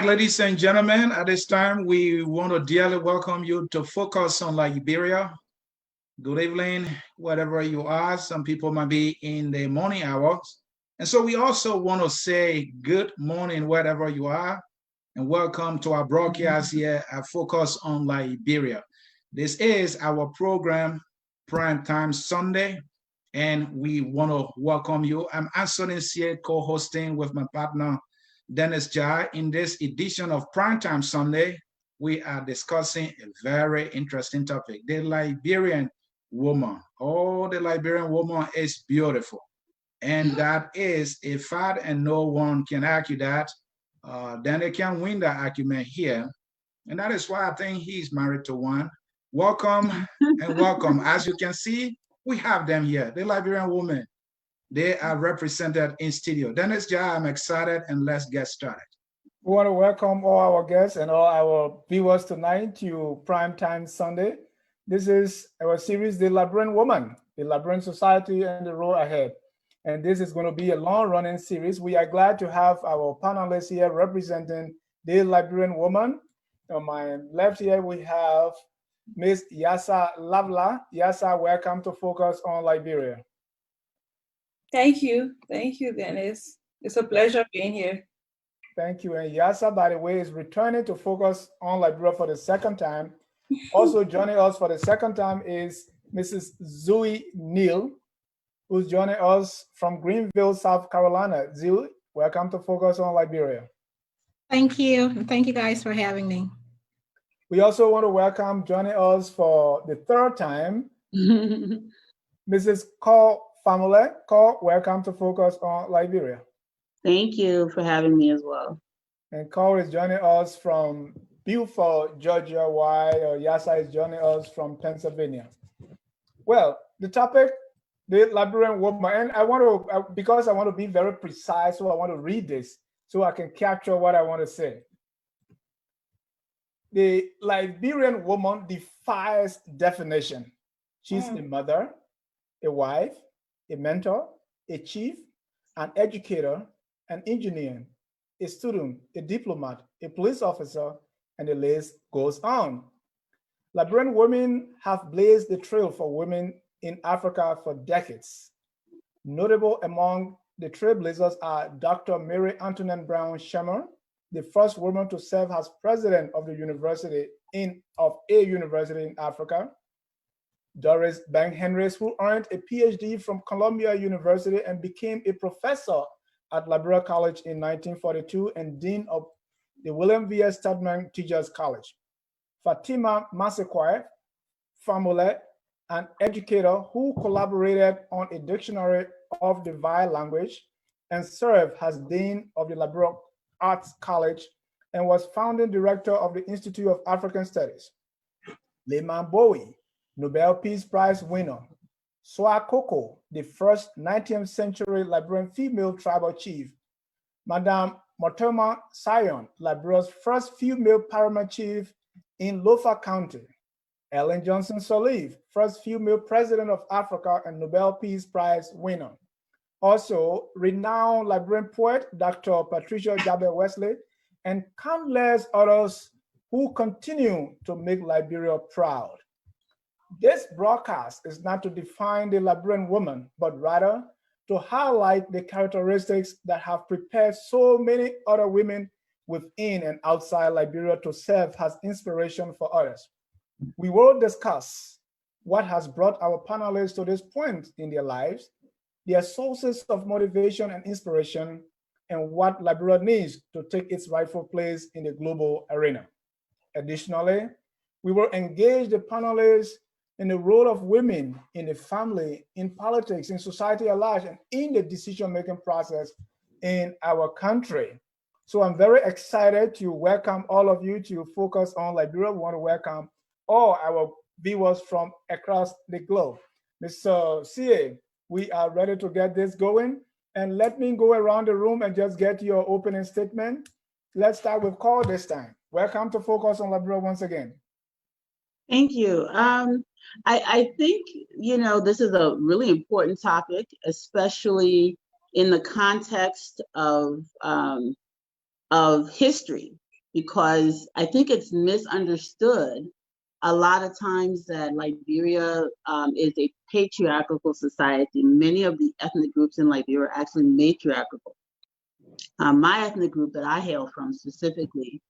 ladies and gentlemen, at this time, we want to dearly welcome you to Focus on Liberia. Good evening, wherever you are. Some people might be in the morning hours. And so we also want to say good morning, wherever you are, and welcome to our broadcast here at Focus on Liberia. This is our program, Prime Time Sunday, and we want to welcome you. I'm Anthony here, co-hosting with my partner, Dennis Jai. In this edition of Primetime Sunday, we are discussing a very interesting topic, the Liberian woman. Oh, the Liberian woman is beautiful. And that is a fact, and no one can argue that. Then they can win that argument here. And that is why I think he's married to one. Welcome and welcome. As you can see, we have them here, the Liberian woman. They are represented in studio. Dennis Jai, I'm excited, and let's get started. We want to welcome all our guests and all our viewers tonight to Primetime Sunday. This is our series, The Liberian Woman, the Liberian Society and the Road Ahead. And this is going to be a long-running series. We are glad to have our panelists here representing the Liberian woman. On my left here, we have Ms. Yassah Lavelah. Yassah, welcome to Focus on Liberia. Thank you, Dennis. It's a pleasure being here. Thank you. And Yassah, by the way, is returning to Focus on Liberia for the second time. Also joining us for the second time is Mrs. Zoe Neal, who's joining us from Greenville, South Carolina. Zoe, welcome to Focus on Liberia. Thank you. And thank you guys for having me. We also want to welcome joining us for the third time, Mrs. Cole Famole. Cole, welcome to Focus on Liberia. Thank you for having me as well. And Cole is joining us from Beaufort, Georgia, while Yassah is joining us from Pennsylvania. Well, the topic, the Liberian woman, and I want to, because I want to be very precise, so I want to read this so I can capture what I want to say. The Liberian woman defies definition. She's a mother, a wife, a mentor, a chief, an educator, an engineer, a student, a diplomat, a police officer, and the list goes on. Liberian women have blazed the trail for women in Africa for decades. Notable among the trailblazers are Dr. Mary Antoinette Brown Sherman, the first woman to serve as president of the university in Africa. Doris Banks-Henry, who earned a PhD from Columbia University and became a professor at Liberia College in 1942 and dean of the William V. S. Tubman Teachers College. Fatima Massequoi Famole, an educator who collaborated on a dictionary of the Vai language and served as dean of the Liberia Arts College and was founding director of the Institute of African Studies. Lehman Bowie, Nobel Peace Prize winner. Swa Koko, the first 19th century Liberian female tribal chief. Madame Motema Sion, Liberia's first female paramount chief in Lofa County. Ellen Johnson Sirleaf, first female president of Africa and Nobel Peace Prize winner. Also, renowned Liberian poet, Dr. Patricia Jabe Wesley, and countless others who continue to make Liberia proud. This broadcast is not to define the Liberian woman, but rather to highlight the characteristics that have prepared so many other women within and outside Liberia to serve as inspiration for others. We will discuss what has brought our panelists to this point in their lives, their sources of motivation and inspiration, and what Liberia needs to take its rightful place in the global arena. Additionally, we will engage the panelists in the role of women in the family, in politics, in society at large, and in the decision-making process in our country. So I'm very excited to welcome all of you to Focus on Liberia. We want to welcome all our viewers from across the globe. Mr. CA, we are ready to get this going. And let me go around the room and just get your opening statement. Let's start with Cole this time. Welcome to Focus on Liberia once again. Thank you. I think, this is a really important topic, especially in the context of history. because I think it's misunderstood a lot of times that Liberia is a patriarchal society. Many of the ethnic groups in Liberia are actually matriarchal. My ethnic group that I hail from specifically,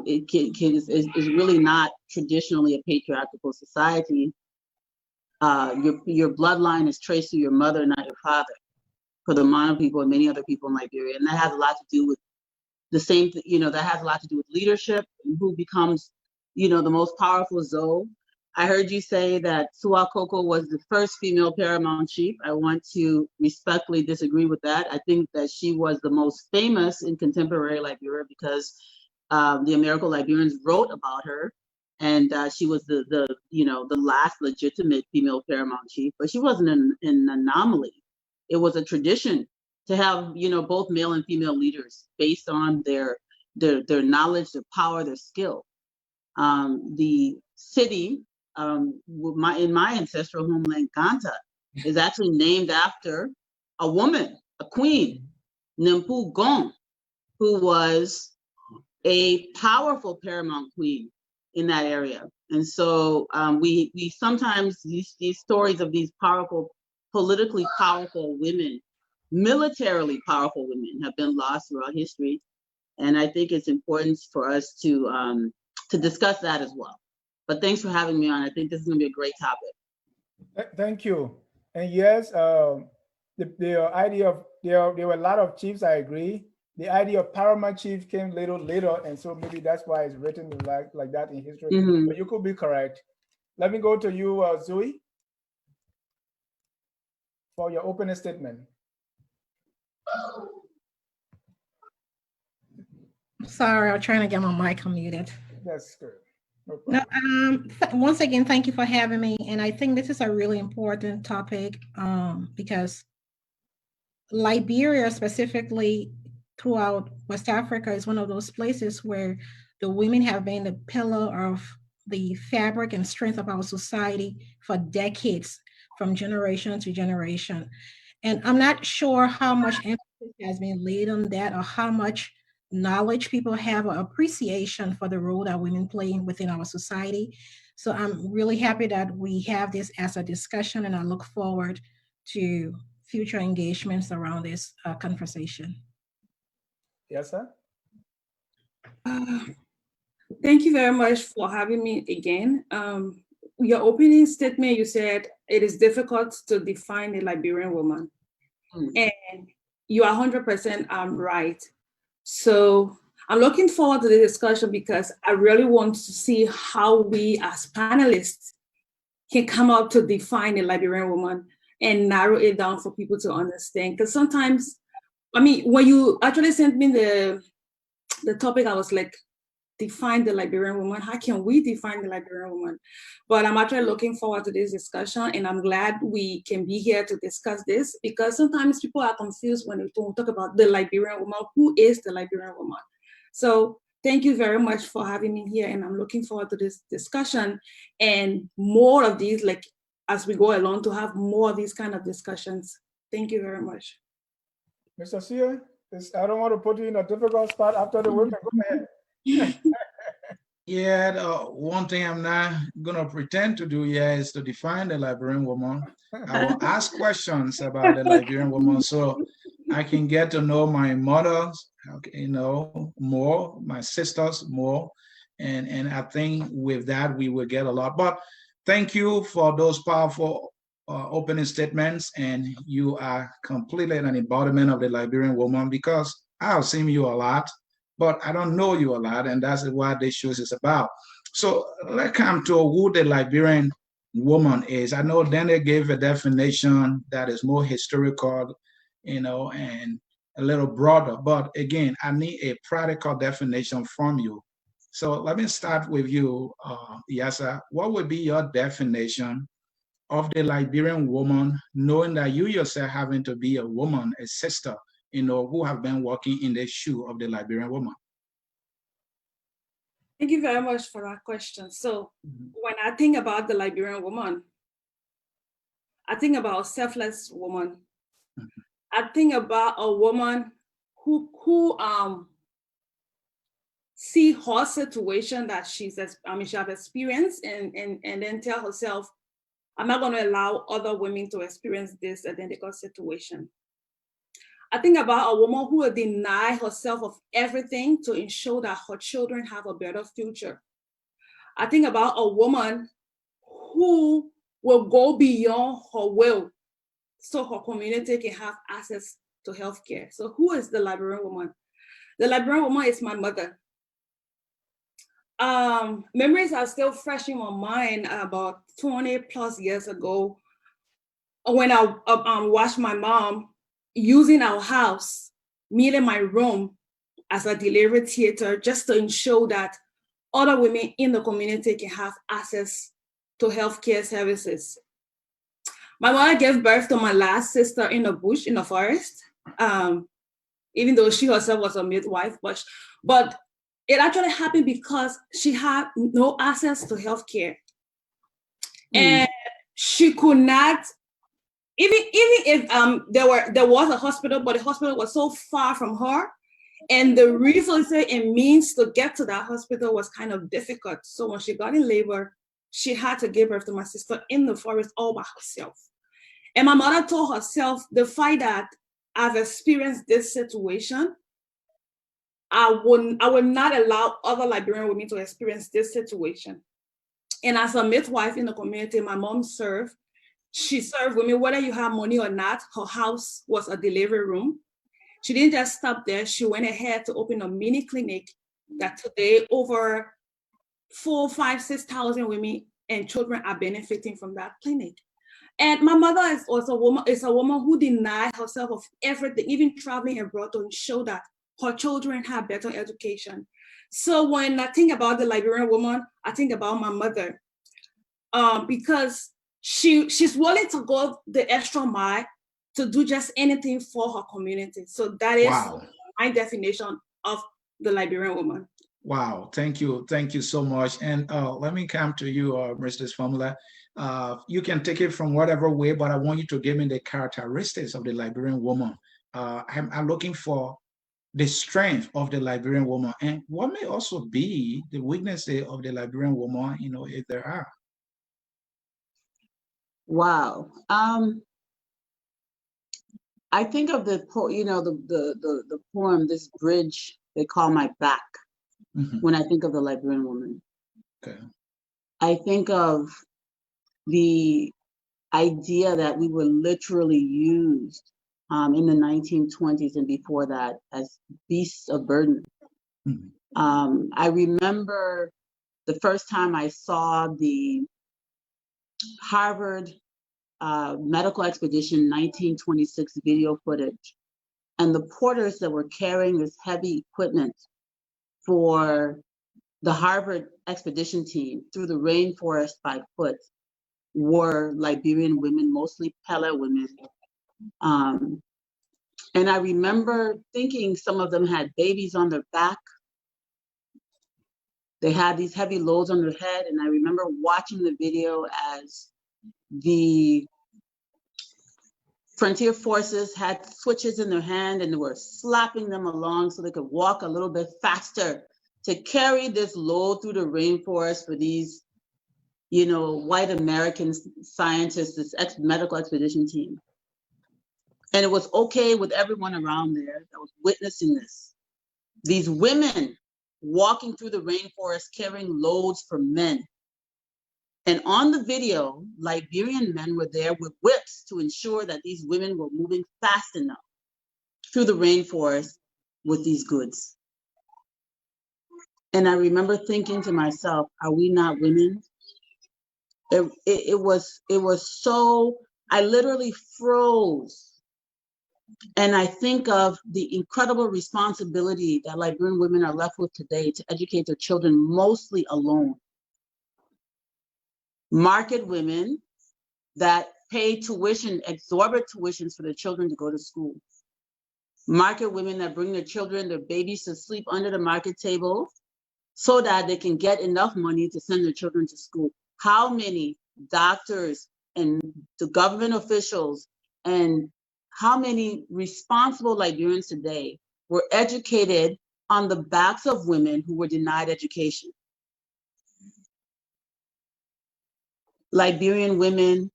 is really not traditionally a patriarchal society. Your bloodline is traced to your mother, not your father, for the Mana people and many other people in Liberia. And that has a lot to do with that has a lot to do with leadership and who becomes, the most powerful Zoe. I heard you say that Suakoko was the first female paramount chief. I want to respectfully disagree with that. I think that she was the most famous in contemporary Liberia because the American Liberians wrote about her, and she was the last legitimate female paramount chief. But she wasn't an anomaly. It was a tradition to have both male and female leaders based on their knowledge, their power, their skill. The city in my ancestral homeland, Ganta, is actually named after a woman, a queen, Nimpu Gong, who was a powerful paramount queen in that area. And so we sometimes, these stories of these powerful, politically powerful women, militarily powerful women, have been lost throughout history. And I think it's important for us to discuss that as well. But thanks for having me on. I think this is going to be a great topic. Thank you. And yes, the idea of there were a lot of chiefs. I agree. The idea of paramount chief came little later, and so maybe that's why it's written like that in history. Mm-hmm. But you could be correct. Let me go to you, Zoe, for your opening statement. Sorry, I'm trying to get my mic unmuted. That's good. No problem. Once again, thank you for having me. And I think this is a really important topic because Liberia, specifically throughout West Africa, is one of those places where the women have been the pillar of the fabric and strength of our society for decades, from generation to generation. And I'm not sure how much emphasis has been laid on that, or how much knowledge people have, or appreciation for the role that women play within our society. So I'm really happy that we have this as a discussion, and I look forward to future engagements around this conversation. Yassah? Thank you very much for having me again. Your opening statement, you said it is difficult to define a Liberian woman. And you are 100% right. So I'm looking forward to the discussion because I really want to see how we as panelists can come up to define a Liberian woman and narrow it down for people to understand. Because sometimes, when you actually sent me the topic, I was like, define the Liberian woman. How can we define the Liberian woman? But I'm actually looking forward to this discussion, and I'm glad we can be here to discuss this, because sometimes people are confused when we talk about the Liberian woman. Who is the Liberian woman? So thank you very much for having me here, and I'm looking forward to this discussion and more of these, like as we go along, to have more of these kind of discussions. Thank you very much. Mr. Sia, I don't want to put you in a difficult spot after the work. Go ahead. Yeah, one thing I'm not going to pretend to do here is to define the Liberian woman. I will ask questions about the Liberian woman so I can get to know my mothers, more, my sisters more. And I think with that, we will get a lot. But thank you for those powerful opening statements. And you are completely an embodiment of the Liberian woman, because I've seen you a lot, but I don't know you a lot, and that's what this show is about. So let's come to who the Liberian woman is. I know then they gave a definition that is more historical, and a little broader, but again, I need a practical definition from you. So let me start with you, Yassah. What would be your definition of the Liberian woman, knowing that you yourself having to be a woman, a sister, who have been walking in the shoe of the Liberian woman? Thank you very much for that question. So when I think about the Liberian woman, I think about a selfless woman. I think about a woman who see her situation that she has experienced and then tell herself, I'm not going to allow other women to experience this identical situation. I think about a woman who will deny herself of everything to ensure that her children have a better future. I think about a woman who will go beyond her will so her community can have access to healthcare. So who is the Liberian woman? The Liberian woman is my mother. Memories are still fresh in my mind about 20 plus years ago when I watched my mom using our house, me and my room as a delivery theater just to ensure that other women in the community can have access to healthcare services. My mother gave birth to my last sister in the bush, in the forest, even though she herself was a midwife, but it actually happened because she had no access to healthcare. And she could not, even if there was a hospital, but the hospital was so far from her, and the resources and means to get to that hospital was kind of difficult. So when she got in labor, she had to give birth to my sister in the forest all by herself. And my mother told herself, the fact that I've experienced this situation, I would not allow other Liberian women to experience this situation. And as a midwife in the community, my mom served. She served women, whether you have money or not. Her house was a delivery room. She didn't just stop there. She went ahead to open a mini clinic that today over 4,000, 5,000, 6,000 women and children are benefiting from that clinic. And my mother is also a woman who denied herself of everything, even traveling abroad to ensure that her children have better education. So when I think about the Liberian woman, I think about my mother, because she's willing to go the extra mile to do just anything for her community. So that is my definition of the Liberian woman. Wow, thank you so much. And let me come to you, Mrs. Formula. You can take it from whatever way, but I want you to give me the characteristics of the Liberian woman. I'm looking for the strength of the Liberian woman, and what may also be the weaknesses of the Liberian woman, if there are. Wow. I think of the poem, this bridge they call my back, when I think of the Liberian woman. Okay. I think of the idea that we were literally used in the 1920s and before that as beasts of burden. I remember the first time I saw the Harvard medical expedition 1926 video footage, and the porters that were carrying this heavy equipment for the Harvard expedition team through the rainforest by foot were Liberian women, mostly Pella women. And I remember thinking some of them had babies on their back. They had these heavy loads on their head. And I remember watching the video as the frontier forces had switches in their hand and they were slapping them along so they could walk a little bit faster to carry this load through the rainforest for these, white American scientists, this medical expedition team. And it was okay with everyone around there that was witnessing this. These women walking through the rainforest carrying loads for men. And on the video, Liberian men were there with whips to ensure that these women were moving fast enough through the rainforest with these goods. And I remember thinking to myself, are we not women? It was so, I literally froze. And I think of the incredible responsibility that Liberian women are left with today to educate their children mostly alone. Market women that pay tuition, exorbitant tuitions for their children to go to school. Market women that bring their children, their babies to sleep under the market table so that they can get enough money to send their children to school. How many doctors and the government officials and how many responsible Liberians today were educated on the backs of women who were denied education. Liberian women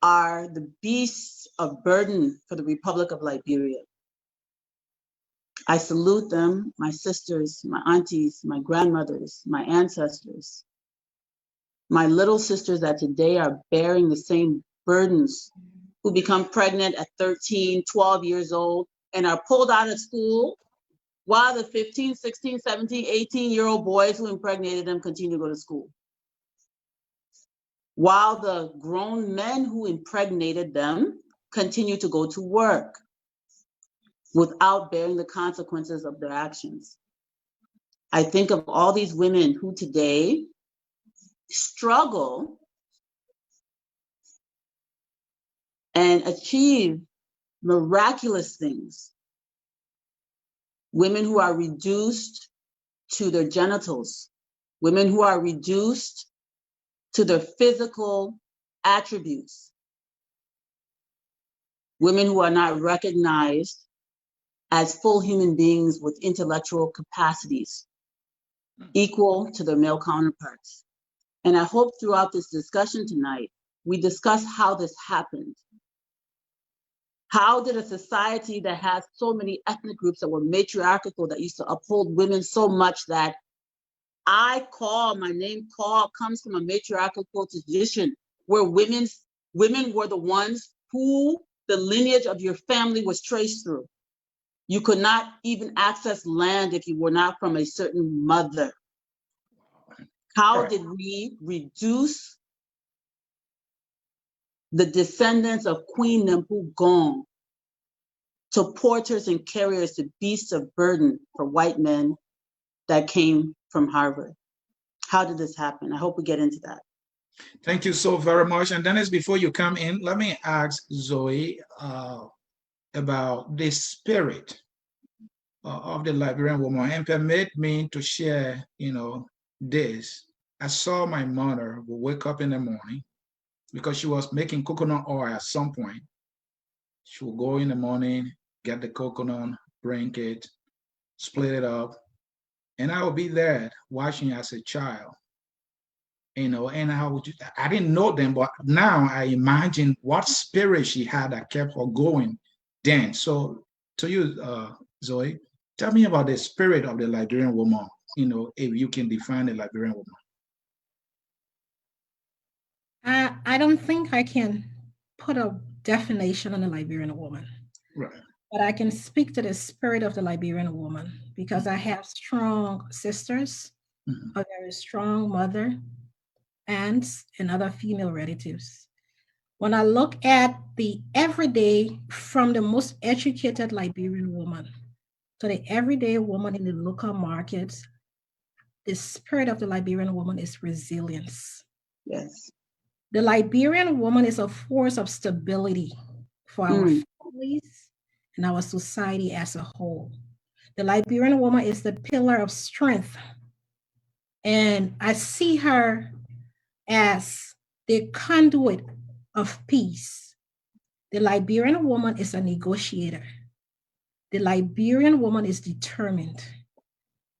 are the beasts of burden for the Republic of Liberia. I salute them, my sisters, my aunties, my grandmothers, my ancestors, my little sisters that today are bearing the same burdens, who become pregnant at 13, 12 years old and are pulled out of school while the 15, 16, 17, 18-year-old boys who impregnated them continue to go to school. While the grown men who impregnated them continue to go to work without bearing the consequences of their actions. I think of all these women who today struggle and achieve miraculous things. Women who are reduced to their genitals, women who are reduced to their physical attributes, women who are not recognized as full human beings with intellectual capacities equal to their male counterparts. And I hope throughout this discussion tonight, we discuss how this happened. How did a society that has so many ethnic groups that were matriarchal, that used to uphold women so much that my name call comes from a matriarchal tradition where women were the ones who the lineage of your family was traced through. You could not even access land if you were not from a certain mother. How did we reduce the descendants of Queen Nempugong to porters and carriers, to beasts of burden for white men that came from Harvard? How did this happen? I hope we get into that. Thank you so very much. And Dennis, before you come in, let me ask Zoe about the spirit of the Liberian woman, and permit me to share, this. I saw my mother wake up in the morning because she was making coconut oil at some point. She would go in the morning, get the coconut, bring it, split it up, and I would be there watching as a child. And I didn't know them, but now I imagine what spirit she had that kept her going then. So to you, Zoe, tell me about the spirit of the Liberian woman, if you can define the Liberian woman. I don't think I can put a definition on the Liberian woman. Right. But I can speak to the spirit of the Liberian woman because I have strong sisters, a very strong mother, aunts, and other female relatives. When I look at the everyday, from the most educated Liberian woman to the everyday woman in the local markets, the spirit of the Liberian woman is resilience. Yes. The Liberian woman is a force of stability for our families and our society as a whole. The Liberian woman is the pillar of strength. And I see her as the conduit of peace. The Liberian woman is a negotiator. The Liberian woman is determined.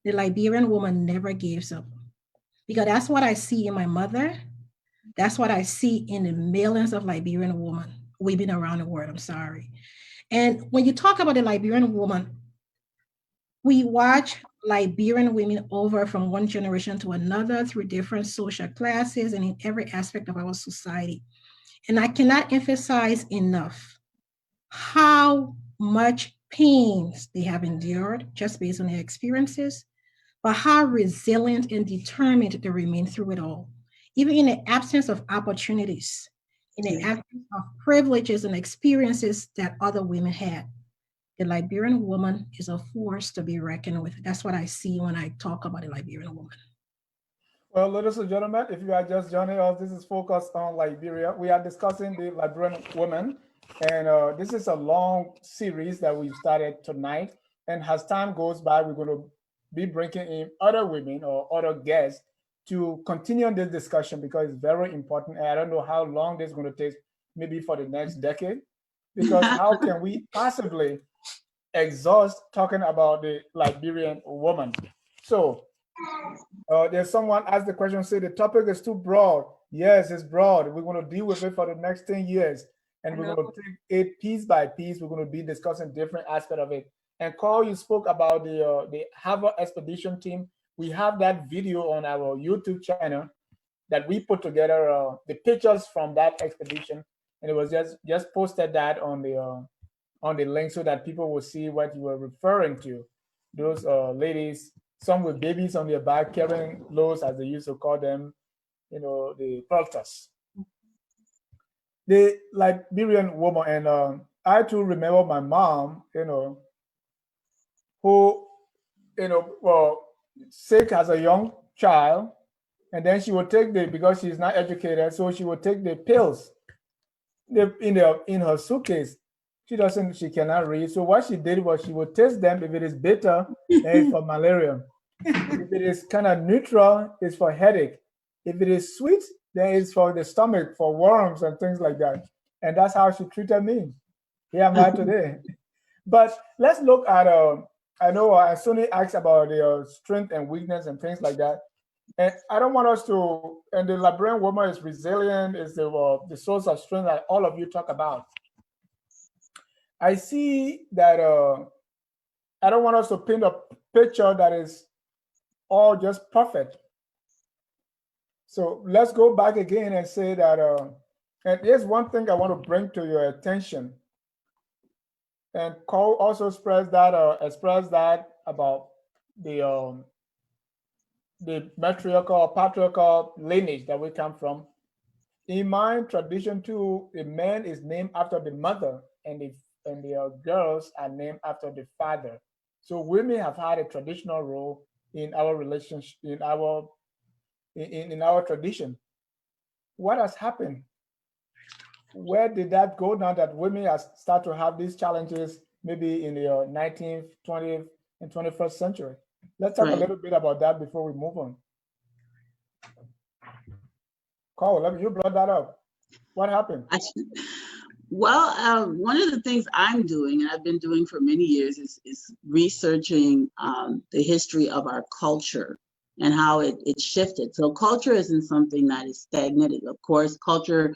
The Liberian woman never gives up. Because that's what I see in my mother. That's what I see in the millions of Liberian women around the world, I'm sorry. And when you talk about the Liberian woman, we watch Liberian women over from one generation to another through different social classes and in every aspect of our society. And I cannot emphasize enough how much pains they have endured just based on their experiences, but how resilient and determined they remain through it all. Even in the absence of opportunities, in the absence of privileges and experiences that other women had, the Liberian woman is a force to be reckoned with. That's what I see when I talk about the Liberian woman. Well, ladies and gentlemen, if you are just joining us, this is Focus on Liberia. We are discussing the Liberian woman, and this is a long series that we've started tonight. And as time goes by, we're going to be bringing in other women or other guests to continue on this discussion because it's very important. And I don't know how long this is going to take, maybe for the next decade, because how can we possibly exhaust talking about the Liberian woman. So there's someone asked the question, say the topic is too broad. Yes, it's broad. We're going to deal with it for the next 10 years. And we're going to take it piece by piece. We're going to be discussing different aspects of it. And Carl, you spoke about the Harvard expedition team. We have that video on our YouTube channel that we put together, the pictures from that expedition. And it was just posted that on the link so that people will see what you were referring to. Those ladies, some with babies on their back, carrying loads, as they used to call them, the pelters. The Liberian woman, and I too remember my mom, who, sick as a young child, and then she would take because she's not educated, so she would take the pills in her suitcase. She cannot read. So what she did was she would test them. If it is bitter, then it's for malaria. If it is kind of neutral, it's for headache. If it is sweet, then it's for the stomach, for worms and things like that. And that's how she treated me. Here am I today. But let's look at, I know Sonny asked about the strength and weakness and things like that. And I don't want us to, and the Liberian woman is resilient, is the source of strength that all of you talk about. I see that I don't want us to paint a picture that is all just perfect. So let's go back again and say that, and here's one thing I want to bring to your attention. And Cole also expressed that about the matriarchal or patriarchal lineage that we come from. In my tradition too, a man is named after the mother, and the girls are named after the father. So women have had a traditional role in our relationship, in our tradition. What has happened? Where did that go now that women have started to have these challenges maybe in the 19th, 20th, and 21st century? Let's talk a little bit about that before we move on. Carl, you brought that up. What happened? Well, one of the things I'm doing, and I've been doing for many years, is researching the history of our culture and how it shifted. So culture isn't something that is stagnant. Of course, culture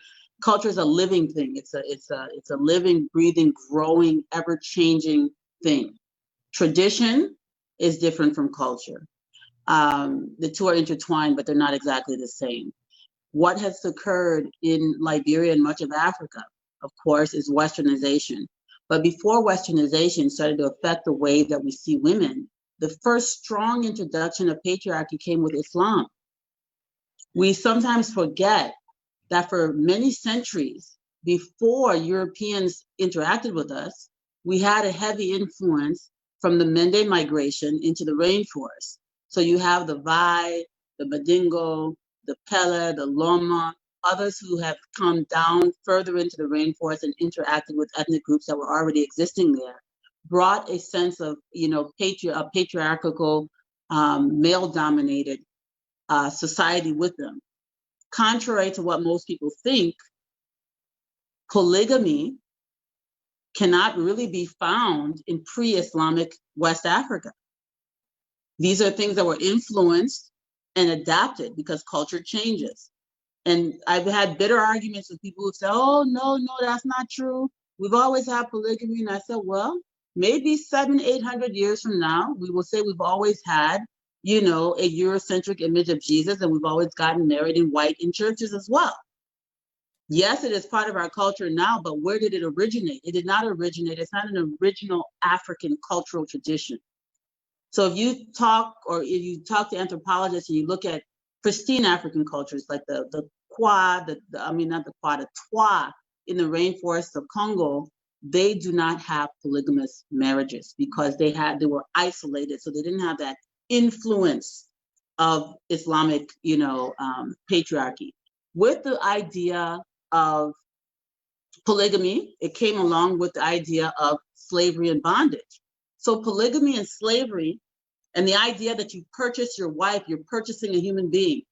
is a living thing. It's a living, breathing, growing, ever-changing thing. Tradition is different from culture. The two are intertwined, but they're not exactly the same. What has occurred in Liberia and much of Africa, of course, is westernization. But before westernization started to affect the way that we see women, the first strong introduction of patriarchy came with Islam. We sometimes forget that for many centuries before Europeans interacted with us, we had a heavy influence from the Mende migration into the rainforest. So you have the Vai, the Badingo, the Pele, the Loma, others who have come down further into the rainforest and interacted with ethnic groups that were already existing there, brought a sense of, patriarchal, male-dominated society with them. Contrary to what most people think, polygamy cannot really be found in pre-Islamic West Africa. These are things that were influenced and adapted because culture changes. And I've had bitter arguments with people who say, oh, no, that's not true. We've always had polygamy. And I said, well, maybe 700-800 years from now, we will say we've always had, a Eurocentric image of Jesus, and we've always gotten married in white in churches as well. Yes, it is part of our culture now, but where did it originate? It did not originate. It's not an original African cultural tradition. So if you talk to anthropologists and you look at pristine African cultures like the Twa in the rainforests of Congo, they do not have polygamous marriages because they were isolated, so they didn't have that influence of Islamic, patriarchy. With the idea of polygamy, it came along with the idea of slavery and bondage. So polygamy and slavery, and the idea that you purchase your wife, you're purchasing a human being.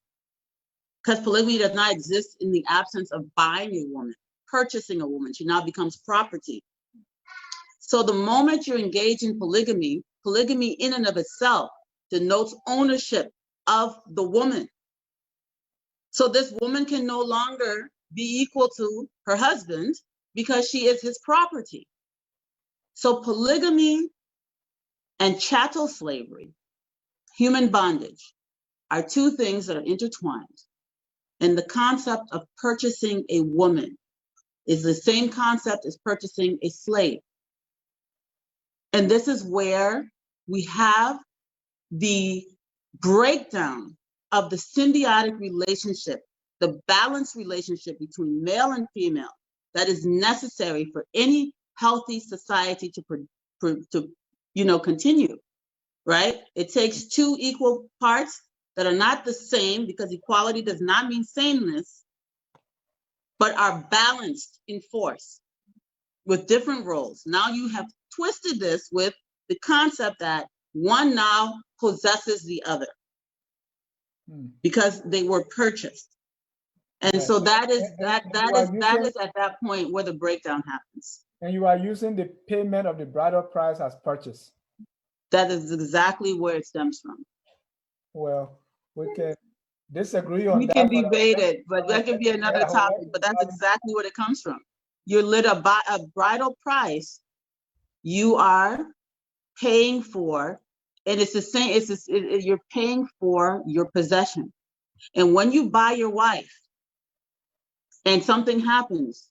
Because polygamy does not exist in the absence of buying a woman, purchasing a woman. She now becomes property. So the moment you engage in polygamy, polygamy in and of itself denotes ownership of the woman. So this woman can no longer be equal to her husband because she is his property. So polygamy and chattel slavery, human bondage, are two things that are intertwined. And the concept of purchasing a woman is the same concept as purchasing a slave. And this is where we have the breakdown of the symbiotic relationship, the balanced relationship between male and female that is necessary for any healthy society to continue, right? It takes two equal parts that are not the same, because equality does not mean sameness, but are balanced in force with different roles. Now you have twisted this with the concept that one now possesses the other because they were purchased. And so that is at that point where the breakdown happens. And you are using the payment of the bridal price as purchase. That is exactly where it stems from. Well, we can disagree on that. We can debate it, but that could be another topic. But that's exactly where it comes from. You're lit a bridal price. You are paying for, and it's the same. You're paying for your possession. And when you buy your wife, and something happens,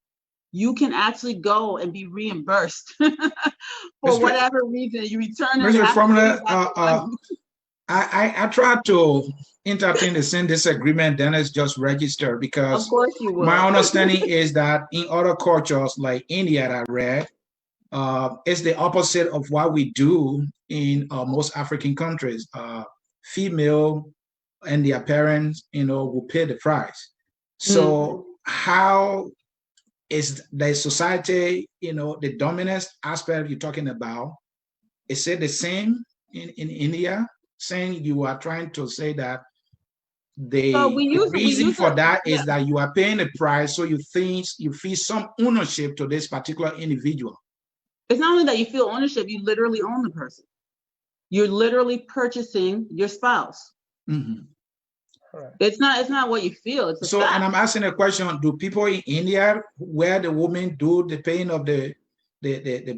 you can actually go and be reimbursed for whatever reason. You return it. I tried to entertain the same disagreement, then it's just registered, because of course you will. My understanding is that in other cultures like India that I read, it's the opposite of what we do in most African countries. Female and their parents, will pay the price. So how is the society, the dominant aspect you're talking about, is it the same in India? Saying you are trying to say that the reason for that is that you are paying a price, so you feel some ownership to this particular individual. It's not only that you feel ownership, you literally own the person. You're literally purchasing your spouse. Mm-hmm. Right. It's not what you feel. It's a fact. And I'm asking a question: do people in India, where the women do the paying of the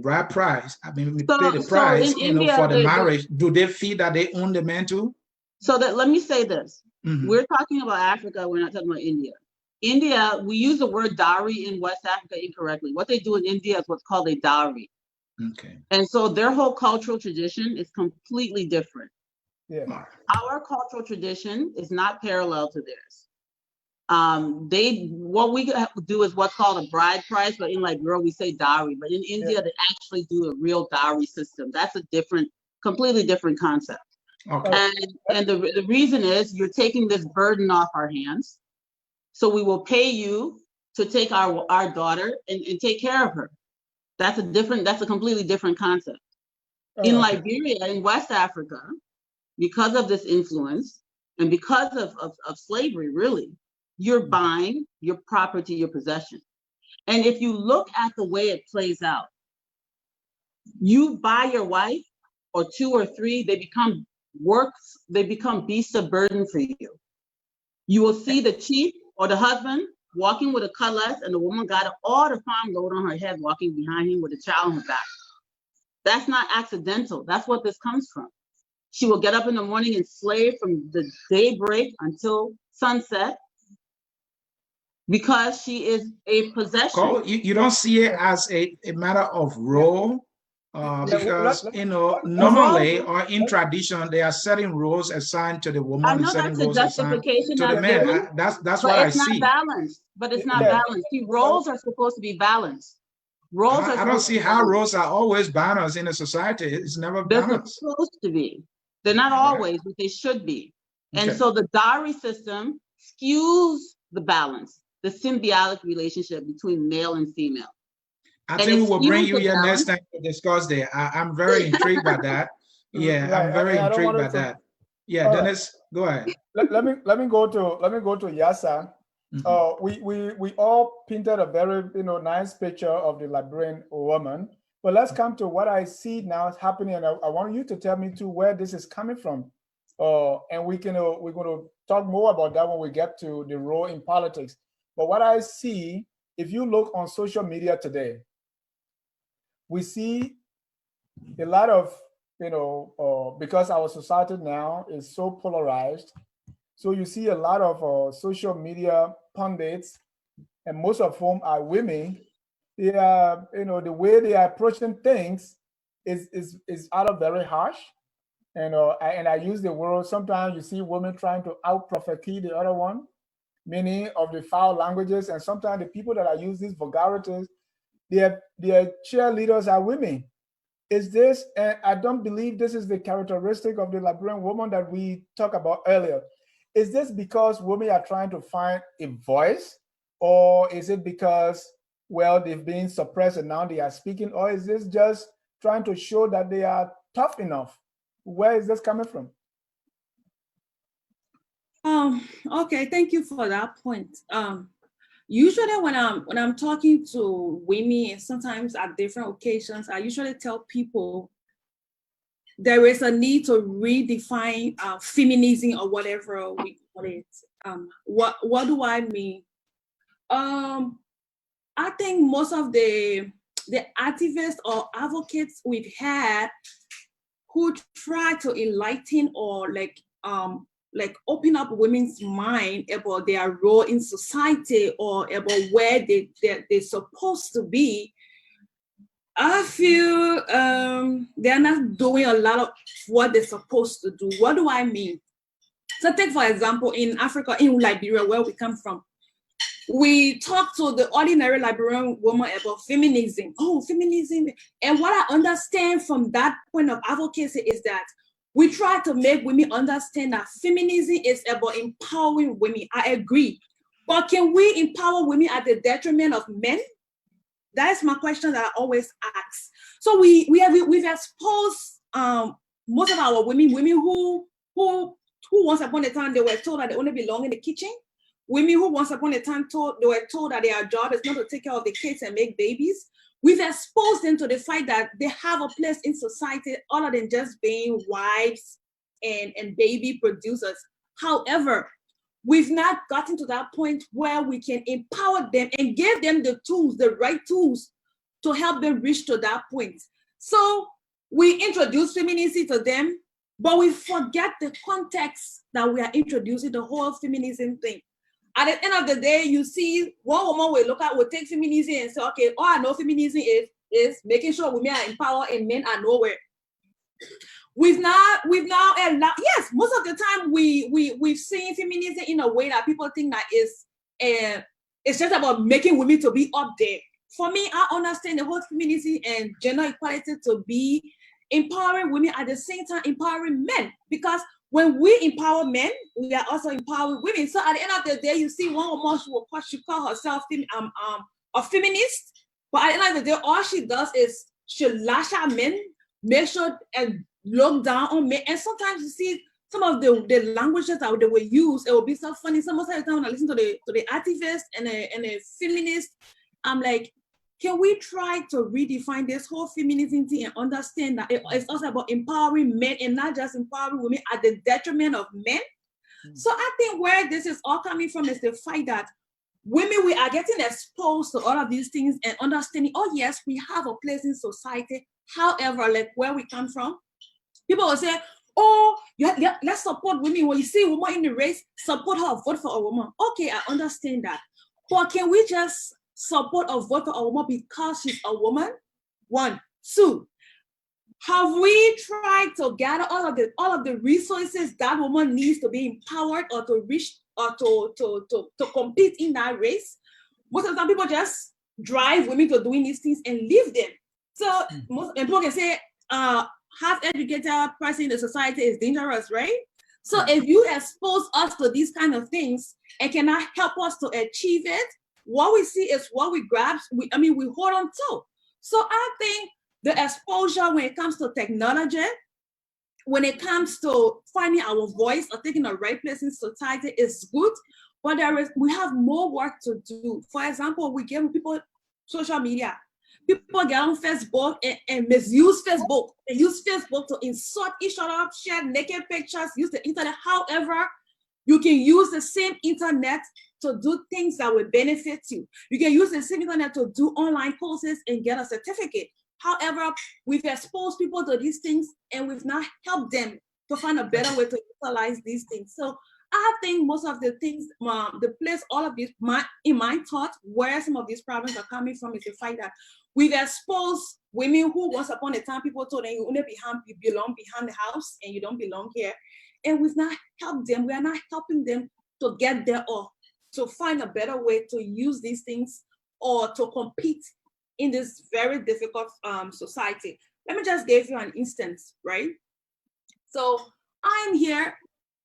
bride price, pay the price, India, for the marriage, do they feel that they own the man too? So that, let me say this. We're talking about Africa, we're not talking about India. India, we use the word dowry in West Africa incorrectly. What they do in India is what's called a dowry. Okay. And so their whole cultural tradition is completely different. Yeah. Our cultural tradition is not parallel to theirs. What we do is what's called a bride price, but in Liberia we say dowry. But in India, they actually do a real dowry system. That's a completely different concept. Okay. And the reason is you're taking this burden off our hands. So we will pay you to take our daughter and take care of her. That's a completely different concept. In Liberia, in West Africa, because of this influence and because of slavery, really, you're buying your property, your possession. And if you look at the way it plays out, you buy your wife or two or three, they become beasts of burden for you. You will see the chief or the husband walking with a cutlass, and the woman got all the farm load on her head, walking behind him with a child on her back. That's not accidental. That's what this comes from. She will get up in the morning and slave from the daybreak until sunset because she is a possession. You don't see it as a matter of role, because normally or in tradition there are certain roles assigned to the woman. I know that's a justification to the man. That's what I see. But it's not balanced. But it's not balanced. See, roles are supposed to be balanced. I don't see how roles are always balanced in a society. It's never balanced. They're supposed to be. They're not always, but they should be. And so the dowry system skews the balance, the symbiotic relationship between male and female. I think we will bring you here next time to discuss that. I'm very intrigued by that. Yeah, right. I'm very intrigued by that. Yeah, Dennis, go ahead. Let me go to Yassah. We all painted a very nice picture of the Liberian woman, But let's come to what I see now is happening, and I want you to tell me too where this is coming from. And we're going to talk more about that when we get to the role in politics. But what I see, if you look on social media today, we see a lot of, because our society now is so polarized, so you see a lot of social media pundits, and most of whom are women. They are, the way they are approaching things is either very harsh, and I use the word, sometimes you see women trying to out-prophesy the other one, meaning of the foul languages, and sometimes the people that are using these vulgarities, their cheerleaders are women. Is this, and I don't believe this is the characteristic of the Liberian woman that we talked about earlier. Is this because women are trying to find a voice, or is it because, well, they've been suppressed and now they are speaking, or is this just trying to show that they are tough enough? Where is this coming from? Okay, thank you for that point. Usually when I'm talking to women, sometimes at different occasions, I usually tell people there is a need to redefine feminism or whatever we call it. What do I mean? I think most of the activists or advocates we've had who try to enlighten or like open up women's mind about their role in society or about where they're supposed to be, I feel they're not doing a lot of what they're supposed to do. What do I mean? So take, for example, in Africa, in Liberia, where we come from, we talk to the ordinary Liberian woman about feminism. Oh, feminism. And what I understand from that point of advocacy is that we try to make women understand that feminism is about empowering women. I agree. But can we empower women at the detriment of men? That is my question that I always ask. So we've exposed most of our women who once upon a time they were told that they only belong in the kitchen. Women who once upon a time they were told that their job is not to take care of the kids and make babies. We've exposed them to the fact that they have a place in society other than just being wives and baby producers. However, we've not gotten to that point where we can empower them and give them the tools, the right tools to help them reach to that point. So we introduce feminism to them, but we forget the context that we are introducing the whole feminism thing. At the end of the day, you see one woman will take feminism and say, okay, all I know feminism is making sure women are empowered and men are nowhere. We've now yes, most of the time we've seen feminism in a way that people think that it's just about making women to be up there. For me, I understand the whole feminism and gender equality to be empowering women at the same time empowering men, because when we empower men, we are also empowering women. So at the end of the day, you see one woman she call herself a feminist, but at the end of the day, all she does is she lash at men, make sure and look down on men. And sometimes you see some of the languages that they will use, it will be so funny. Some of the time when I listen to the activists and the feminists, I'm like, can we try to redefine this whole feminism thing and understand that it's also about empowering men and not just empowering women at the detriment of men? So I think where this is all coming from is the fact that women, we are getting exposed to all of these things and understanding, oh yes, we have a place in society. However, like where we come from, people will say, oh, yeah, let's support women. When you see a woman in the race, support her, vote for a woman. Okay, I understand that. But can we just support or vote for a woman because she's a woman? One. Two, have we tried to gather all of the resources that woman needs to be empowered or to reach or to compete in that race? Most of the time people just drive women to doing these things and leave them. So most people can say half-educated person in the society is dangerous, right? So if you expose us to these kind of things and cannot help us to achieve it, what we see is what we grab, we hold on to. So I think the exposure when it comes to technology, when it comes to finding our voice or taking the right place in society is good, but we have more work to do. For example, we give people social media. People get on Facebook and misuse Facebook. They use Facebook to insult each other, share naked pictures, use the internet. However, you can use the same internet to do things that will benefit you. You can use the same internet to do online courses and get a certificate. However, we've exposed people to these things and we've not helped them to find a better way to utilize these things. So I think most of the things, the place, all of these, in my thought, where some of these problems are coming from is the fact that we've exposed women who once upon a time people told them you only belong behind the house and you don't belong here. And we've not helped them. We are not helping them to get there or to find a better way to use these things or to compete in this very difficult society. Let me just give you an instance, right? So I'm here,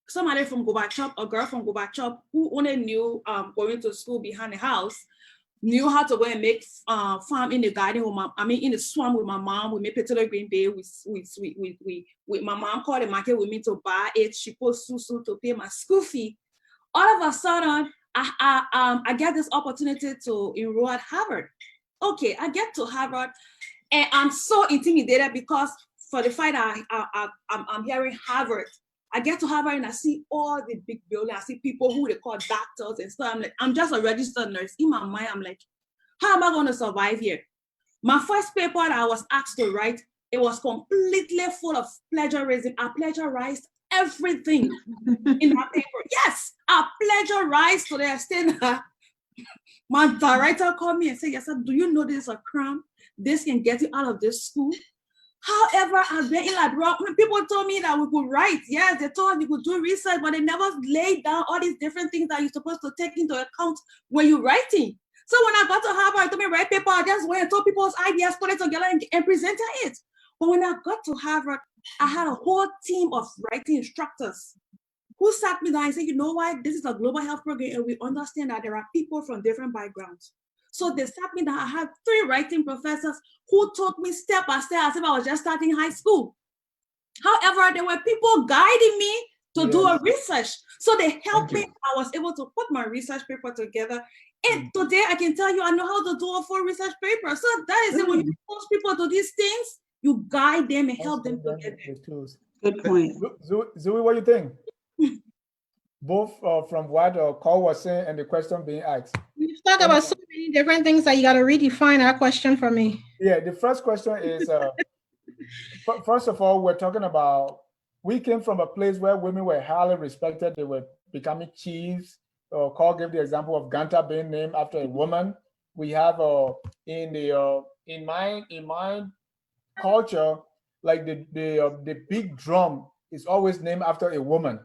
somebody from Gobachop, a girl from Gobachop who only knew going to school behind the house, knew how to go and make farm in the garden with in the swamp with my mom. We made potato green bay. My mom called the market with me to buy it. She put susu to pay my school fee. All of a sudden, I get this opportunity to enroll at Harvard. Okay, I get to Harvard, and I'm so intimidated because for the fact that I'm hearing Harvard. I get to Harvard and I see all the big buildings. I see people who they call doctors and stuff. I'm just a registered nurse. In my mind, I'm like, how am I going to survive here? My first paper that I was asked to write, it was completely full of plagiarism. I plagiarized everything in that paper. Yes, I plagiarized to the extent that my director called me and said, Yassah, do you know this is a crime? This can get you out of this school. However, I've been in Liberia. People told me that we could write. Yes, they told us we could do research, but they never laid down all these different things that you're supposed to take into account when you're writing. So when I got to Harvard, I told me write paper. I just went and told people's ideas, put it together and presented it. But when I got to Harvard, I had a whole team of writing instructors who sat me down and said, you know what? This is a global health program, and we understand that there are people from different backgrounds. So they sat me down. I had 3 writing professors who taught me step by step as if I was just starting high school. However, there were people guiding me to do a research. So they helped me. I was able to put my research paper together. And today I can tell you, I know how to do a full research paper. So that is it. When you expose people to these things, you guide them and help them to get there. Good point. Zoe, what do you think? Both from what Cole was saying and the question being asked. We've talked about so many different things that you got to redefine our question for me. Yeah, the first question is, first of all, we're talking about, we came from a place where women were highly respected. They were becoming chiefs. Cole gave the example of Ganta being named after a woman. We have in my culture, like the big drum is always named after a woman.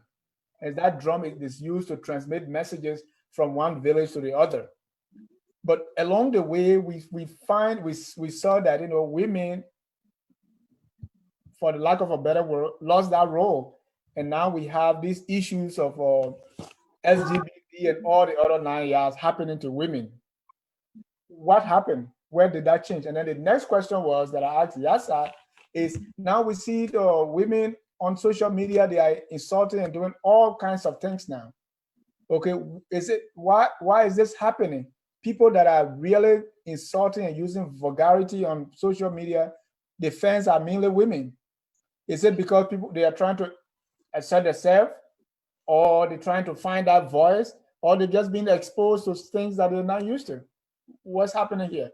And that drum is used to transmit messages from one village to the other. But along the way, we saw that, you know, women, for the lack of a better word, lost that role. And now we have these issues of LGBT and all the other 9 yards happening to women. What happened? Where did that change? And then the next question was that I asked Yassah is, now we see the women on social media, they are insulting and doing all kinds of things now. Okay, why is this happening? People that are really insulting and using vulgarity on social media, the fans are mainly women. Is it because they are trying to assert themselves, or they're trying to find that voice, or they're just being exposed to things that they're not used to? What's happening here?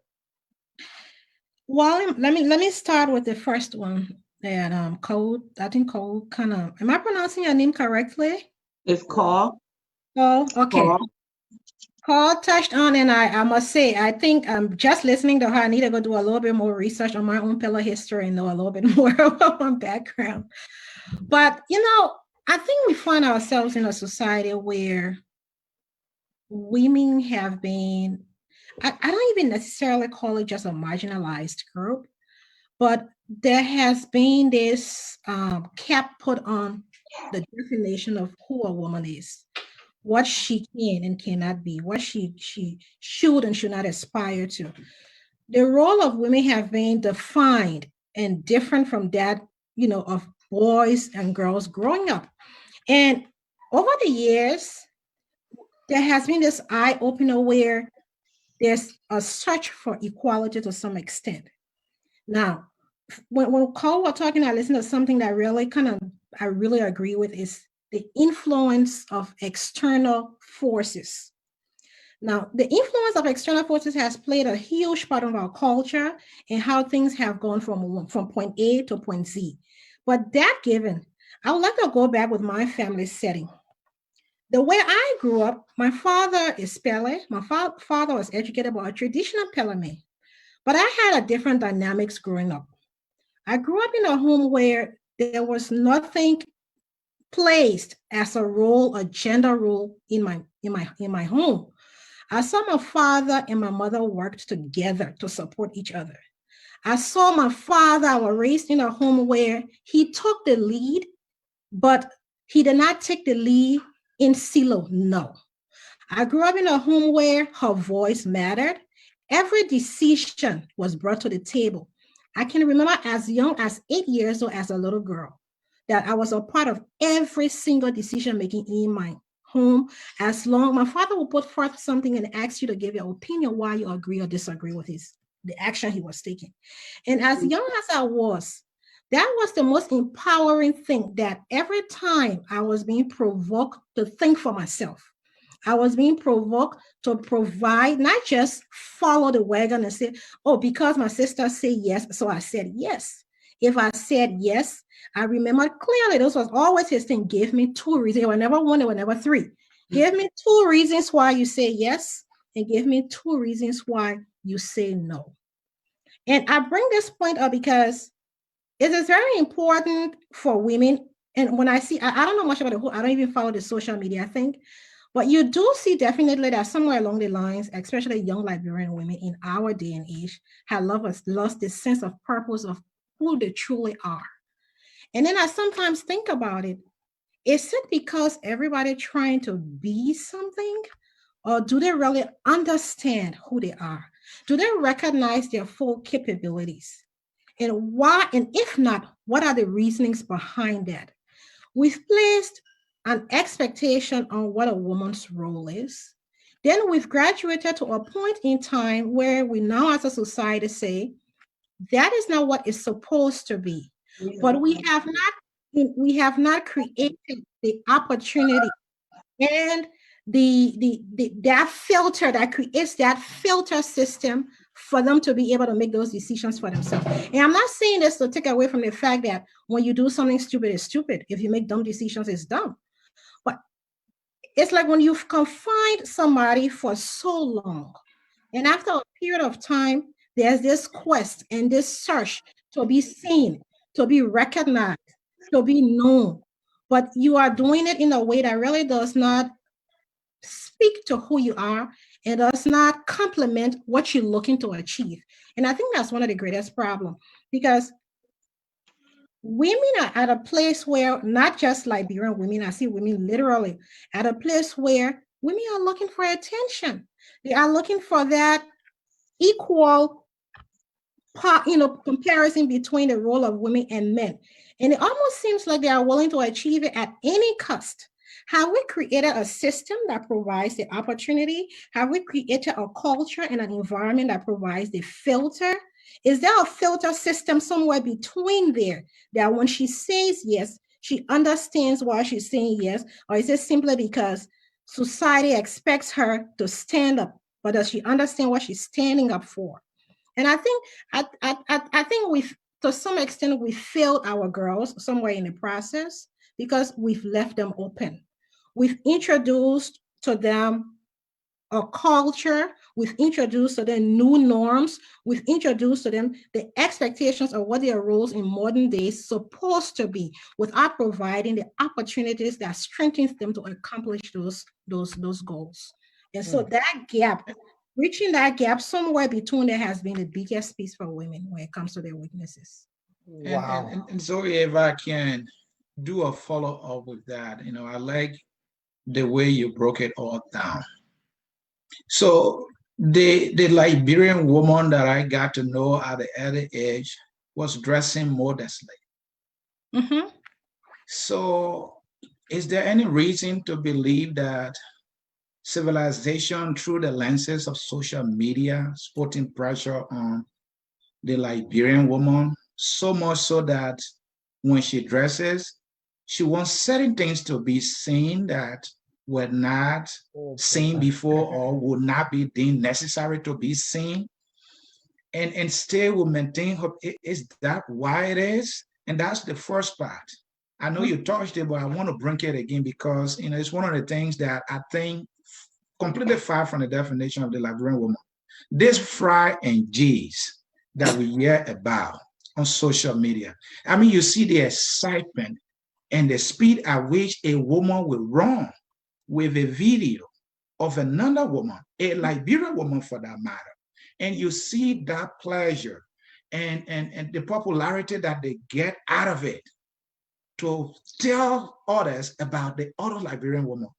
Well, let me start with the first one. And Cole, I think Cole kind of, am I pronouncing your name correctly? It's Cole. Oh, okay. Cole touched on, and I must say, I think just listening to her, I need to go do a little bit more research on my own pillar history and know a little bit more about my background. But, you know, I think we find ourselves in a society where women have been, I don't even necessarily call it just a marginalized group, but there has been this cap put on the definition of who a woman is, what she can and cannot be, what she should and should not aspire to. The role of women have been defined and different from that, you know, of boys and girls growing up. And over the years, there has been this eye-opener where there's a search for equality to some extent. Now, when Cole was talking, I listened to something that really I really agree with, is the influence of external forces. Now, the influence of external forces has played a huge part of our culture and how things have gone from point A to point Z. But that given, I would like to go back with my family setting. The way I grew up, my father is Pele. My father was educated by a traditional Pele man. But I had a different dynamics growing up. I grew up in a home where there was nothing placed as a role, a gender role in my home. I saw my father and my mother worked together to support each other. I saw my father, I was raised in a home where he took the lead, but he did not take the lead in silo, no. I grew up in a home where her voice mattered. Every decision was brought to the table. I can remember as young as 8 years old, as a little girl, that I was a part of every single decision making in my home. As long, my father will put forth something and ask you to give your opinion why you agree or disagree with the action he was taking. And as young as I was, that was the most empowering thing, that every time I was being provoked to think for myself, I was being provoked to provide, not just follow the wagon and say, oh, because my sister said yes, so I said yes. If I said yes, I remember clearly, this was always his thing, give me 2 reasons. It was never 1, it was never 3. Give me 2 reasons why you say yes, and give me 2 reasons why you say no. And I bring this point up because it is very important for women. And when I see, I don't know much about I don't even follow the social media thing, but you do see definitely that somewhere along the lines, especially young Liberian women in our day and age, have lost this sense of purpose of who they truly are. And then I sometimes think about it, is it because everybody trying to be something, or do they really understand who they are? Do they recognize their full capabilities? And why, and if not, what are the reasonings behind that? We've placed an expectation on what a woman's role is. Then we've graduated to a point in time where we now as a society say, that is not what it's supposed to be. But we have not created the opportunity and that filter that creates that filter system for them to be able to make those decisions for themselves. And I'm not saying this to take away from the fact that when you do something stupid, it's stupid. If you make dumb decisions, it's dumb. But it's like when you've confined somebody for so long, and after a period of time, there's this quest and this search to be seen, to be recognized, to be known. But you are doing it in a way that really does not speak to who you are and does not complement what you're looking to achieve. And I think that's one of the greatest problems, because women are at a place where, not just Liberian women, I see women literally at a place where women are looking for attention. They are looking for that equal comparison between the role of women and men. And it almost seems like they are willing to achieve it at any cost. Have we created a system that provides the opportunity? Have we created a culture and an environment that provides the filter? Is there a filter system somewhere between there that when she says yes, she understands why she's saying yes? Or is it simply because society expects her to stand up, but does she understand what she's standing up for? And I think we've, to some extent, we failed our girls somewhere in the process because we've left them open. We've introduced to them a culture. We've introduced to them new norms. We've introduced to them the expectations of what their roles in modern days supposed to be, without providing the opportunities that strengthens them to accomplish those goals. And so that gap, reaching that gap somewhere between there, has been the biggest piece for women when it comes to their weaknesses. Wow. And so if I can do a follow-up with that, I like the way you broke it all down. So the Liberian woman that I got to know at the early age was dressing modestly. civilization through the lenses of social media, putting pressure on the Liberian woman, so much so that when she dresses, she wants certain things to be seen that were not seen before or would not be deemed necessary to be seen. And still will maintain her. Is that why it is? And that's the first part. I know you touched it, but I want to bring it again because it's one of the things that I think completely far from the definition of the Liberian woman. This fry and G's that we hear about on social media. I mean, you see the excitement and the speed at which a woman will run with a video of another woman, a Liberian woman for that matter. And you see that pleasure and the popularity that they get out of it to tell others about the other Liberian woman.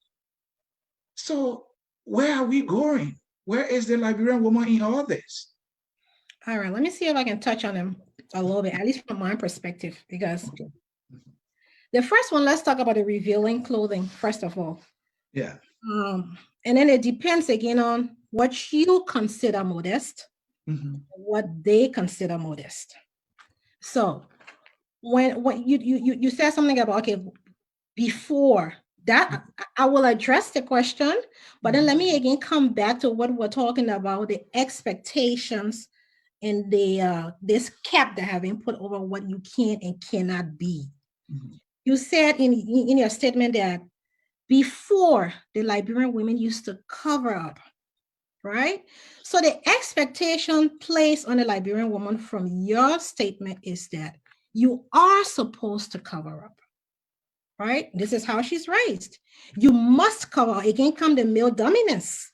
So where are we going? Where is the Liberian woman in all this? All right, let me see if I can touch on them a little bit, at least from my perspective, because the first one, let's talk about the revealing clothing, first of all. Yeah. And then it depends again on what you consider modest, what they consider modest. So when you said something about, okay, before that, I will address the question, but then let me again come back to what we're talking about, the expectations and the this cap that have been put over what you can and cannot be. You said in your statement that before, the Liberian women used to cover up, right? So the expectation placed on the Liberian woman from your statement is that you are supposed to cover up, right? This is how she's raised. You must cover. Again, come the male dominance.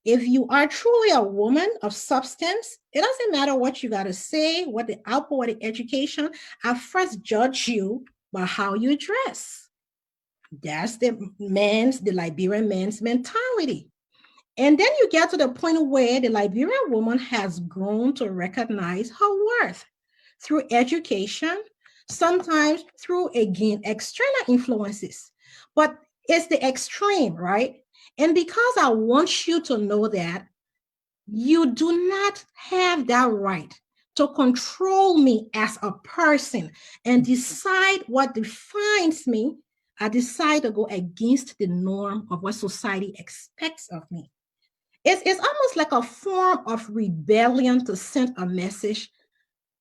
If you are truly a woman of substance, it doesn't matter what you got to say, what the output, what the education. I first judge you by how you dress. That's the Liberian man's mentality. And then you get to the point where the Liberian woman has grown to recognize her worth through education, sometimes through, again, external influences. But it's the extreme, right? And because I want you to know that you do not have that right to control me as a person and decide what defines me, I decide to go against the norm of what society expects of me. It's almost like a form of rebellion to send a message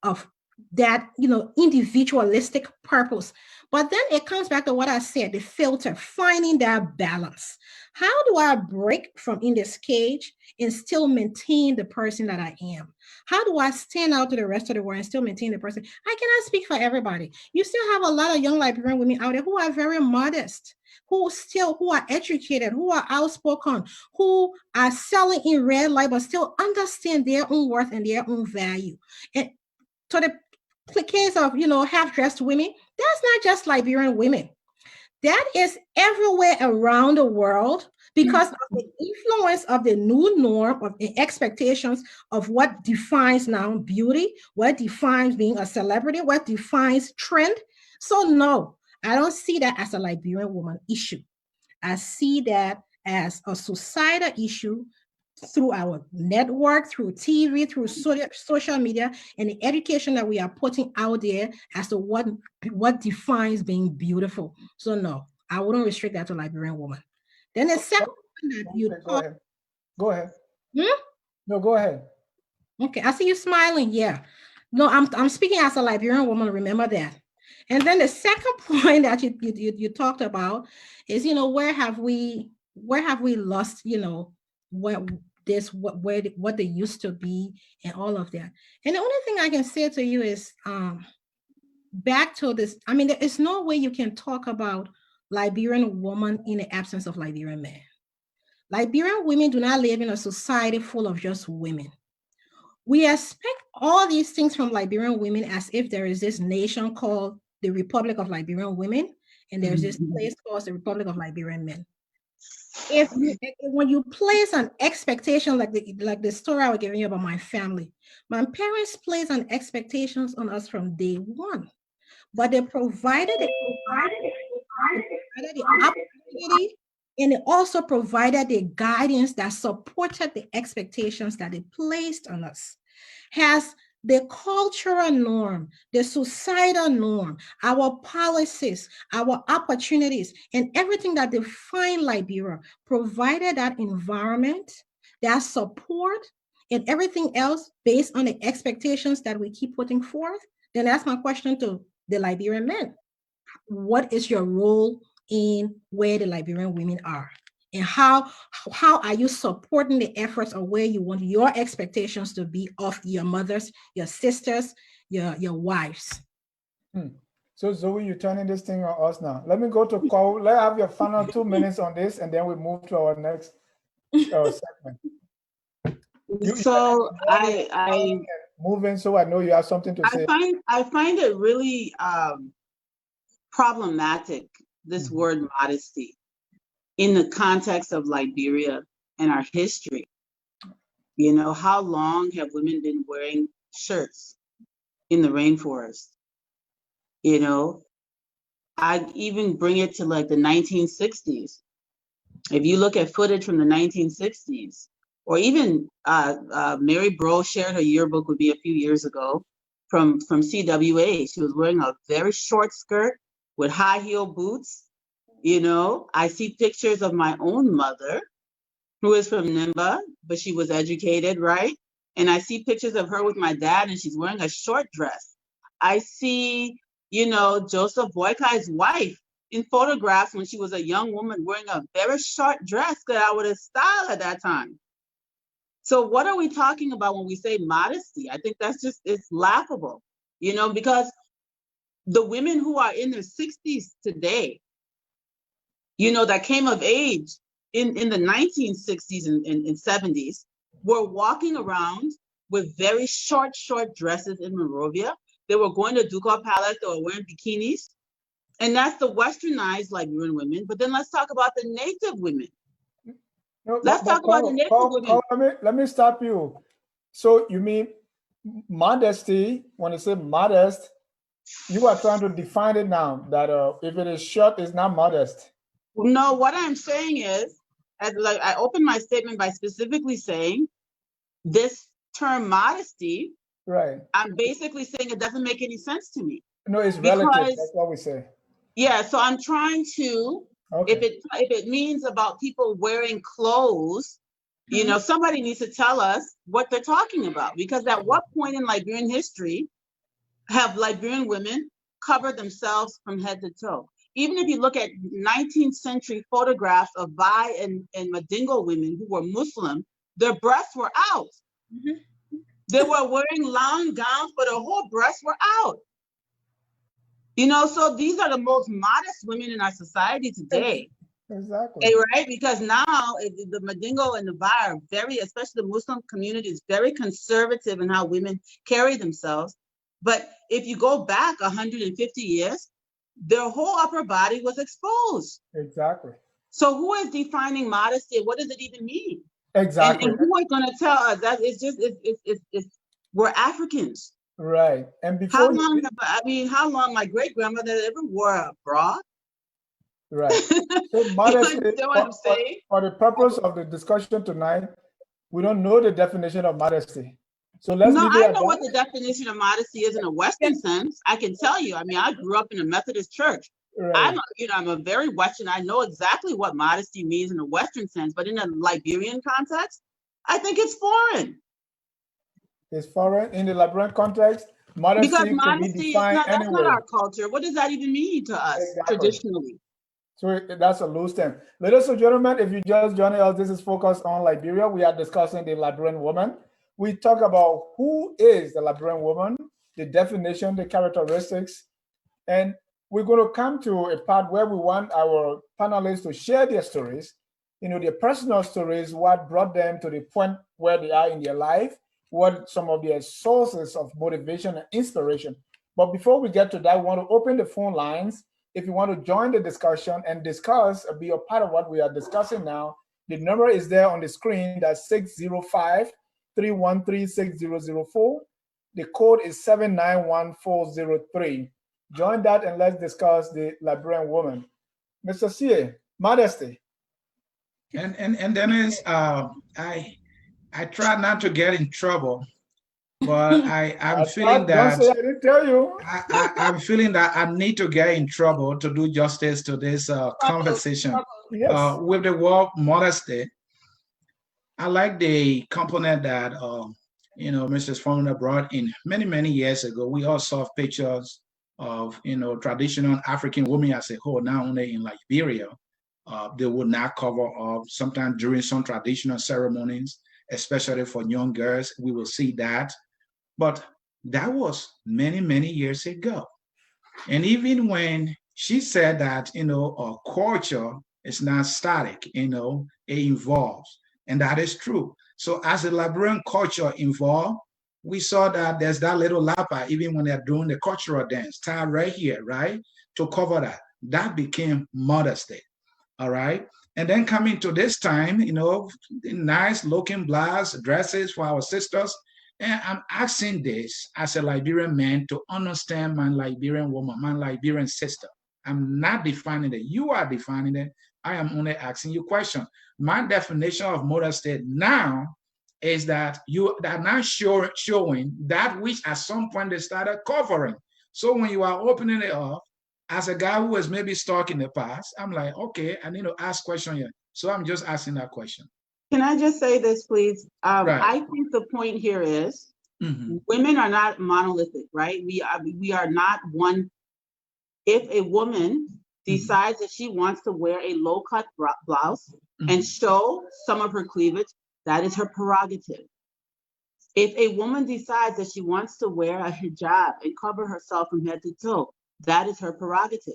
of that, individualistic purpose. But then it comes back to what I said, the filter, finding that balance. How do I break from in this cage and still maintain the person that I am? How do I stand out to the rest of the world and still maintain the person? I cannot speak for everybody. You still have a lot of young Liberian women out there who are very modest, who are educated, who are outspoken, who are selling in red light, but still understand their own worth and their own value. And so the case of, half-dressed women, that's not just Liberian women. That is everywhere around the world because of the influence of the new norm of the expectations of what defines now beauty, what defines being a celebrity, what defines trend. So no, I don't see that as a Liberian woman issue. I see that as a societal issue through our network, through TV, through social media, and the education that we are putting out there as to what defines being beautiful. So no, I wouldn't restrict that to Liberian woman. Then the second one that you go ahead. Hmm? No, go ahead. Okay, I see you smiling. Yeah. No, I'm speaking as a Liberian woman, remember that. And then the second point that you talked about is, where have we lost, what they used to be and all of that. And the only thing I can say to you is back to this. I mean, there is no way you can talk about Liberian woman in the absence of Liberian man. Liberian women do not live in a society full of just women. We expect all these things from Liberian women as if there is this nation called the Republic of Liberian Women, and there's this place called the Republic of Liberian Men. When you place an expectation like the story I was giving you about my family, my parents placed an expectations on us from day one, but they provided the opportunity And it also provided the guidance that supported the expectations that it placed on us. Has the cultural norm, the societal norm, our policies, our opportunities, and everything that define Liberia provided that environment, that support, and everything else based on the expectations that we keep putting forth? Then that's my question to the Liberian men. What is your role in where the Liberian women are? And how are you supporting the efforts of where you want your expectations to be of your mothers, your sisters, your wives? So Zoe, you're turning this thing on us now. Let me go to call. Let's have your final 2 minutes on this, and then we move to our next segment. So I moving, so I know you have something to say. I find it really problematic, this word modesty, in the context of Liberia and our history. You know, how long have women been wearing shirts in the rainforest? You know, I even bring it to like the 1960s. If you look at footage from the 1960s, or even Mary Bro shared her yearbook with me a few years ago from CWA. She was wearing a very short skirt with high heel boots. You know, I see pictures of my own mother, who is from Nimba, but she was educated, right? And I see pictures of her with my dad, and she's wearing a short dress. I see, you know, Joseph Boykai's wife in photographs when she was a young woman wearing a very short dress that I would have styled at that time. So what are we talking about when we say modesty? I think that's just, it's laughable, you know, because the women who are in their 60s today, you know, that came of age in the 1960s and 70s, were walking around with very short dresses in Monrovia. They were going to Ducal Palace, they were wearing bikinis. And that's the westernized Liberian women. But then let's talk about the native women. No, let's talk about the native women. Let me stop you. So you mean modesty, when you say modest, you are trying to define it now, that if it is short, it's not modest. No, what I'm saying is, like I opened my statement by specifically saying this term modesty, right? I'm basically saying it doesn't make any sense to me. No, it's relative. That's what we say. Yeah, so I'm trying to, if it means about people wearing clothes, you know, somebody needs to tell us what they're talking about, because at what point in Liberian history have Liberian women covered themselves from head to toe? Even if you look at 19th century photographs of Bai and Madingo women who were Muslim, their breasts were out. They were wearing long gowns, but their whole breasts were out. You know, so these are the most modest women in our society today. Exactly. Right? Because now the Madingo and the Bai are very, especially the Muslim community, is very conservative in how women carry themselves. But if you go back 150 years, their whole upper body was exposed. Exactly. So who is defining modesty? What does it even mean? Exactly. And who is going to tell us that we're Africans? Right. And before how long my great grandmother ever wore a bra? Right. So modesty, you know what I'm saying? For the purpose of the discussion tonight, we don't know the definition of modesty. So let's leave it at that. I know what the definition of modesty is in a Western sense. I can tell you. I mean, I grew up in a Methodist church. Right. I'm a very Western. I know exactly what modesty means in a Western sense, but in a Liberian context, I think it's foreign. It's foreign in the Liberian context. Modesty because can modesty be defined that's anyway. not our culture. What does that even mean to us traditionally? So that's a loose term. Ladies and gentlemen, if you just joining us, this is Focus on Liberia. We are discussing the Liberian woman. We talk about who is the Liberian woman, the definition, the characteristics, and we're going to come to a part where we want our panelists to share their stories, you know, their personal stories, what brought them to the point where they are in their life, what some of their sources of motivation and inspiration. But before we get to that, we want to open the phone lines. If you want to join the discussion and discuss, be a part of what we are discussing now, the number is there on the screen. That's 605-313-6004. The code is 791403. Join that and let's discuss the Liberian woman. Mr. C.A., modesty. And Dennis, I try not to get in trouble, but I'm feeling Don't say that I didn't tell you. I'm feeling that I need to get in trouble to do justice to this conversation. Yes. With the word modesty, I like the component that Mrs. Formula brought in many years ago. We all saw pictures of traditional African women as a whole, not only in Liberia. They would not cover up. Sometimes during some traditional ceremonies, especially for young girls, we will see that. But that was many years ago. And even when she said that, our culture is not static, it evolves. And that is true. So as the Liberian culture evolved, we saw that there's that little lapa, even when they're doing the cultural dance, tied right here, right? To cover that. That became modesty. All right. And then coming to this time, nice looking blouse, dresses for our sisters. And I'm asking this as a Liberian man to understand my Liberian woman, my Liberian sister. I'm not defining it. You are defining it. I am only asking you questions. My definition of modesty now is that you are not showing that which at some point they started covering. So when you are opening it up, as a guy who has maybe stuck in the past, I'm like, okay, I need to ask question here. So I'm just asking that question. Can I just say this, please? Right. I think the point here is women are not monolithic, right? We are not one. If a woman decides that she wants to wear a low-cut blouse and show some of her cleavage, that is her prerogative. If a woman decides that she wants to wear a hijab and cover herself from head to toe, that is her prerogative.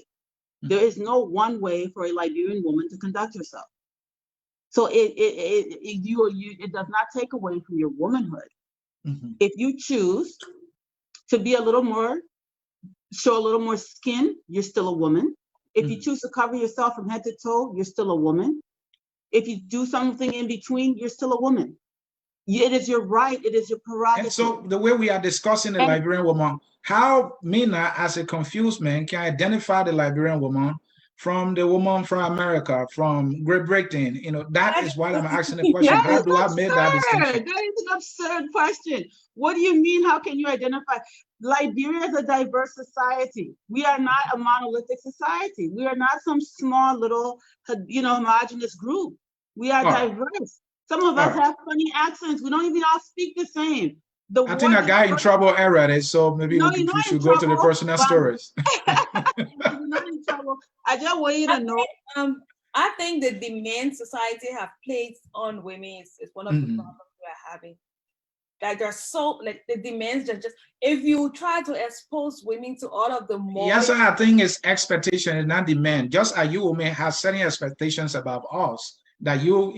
There is no one way for a Liberian woman to conduct herself. So it does not take away from your womanhood. If you choose to be show a little more skin, you're still a woman. If you choose to cover yourself from head to toe, you're still a woman. If you do something in between, you're still a woman. It is your right. It is your prerogative. And so the way we are discussing the Liberian woman, how Mina, as a confused man, can identify the Liberian woman from the woman from America, from Great Britain? That is why I'm asking the question. How do I make that distinction? That is an absurd question. What do you mean? How can you identify? Liberia is a diverse society. We are not a monolithic society. We are not some small little, homogenous group. We are diverse. Some of us have funny accents. We don't even all speak the same. I think I got in trouble already, so maybe we should go to the personal stories. You're not in trouble. I just want you to know. I think the demand society have placed on women is one of the problems we are having. Like they're so the demands are just, if you try to expose women to all of the more. Yes, I think it's expectation and not demand. Just as you may have certain expectations about us that you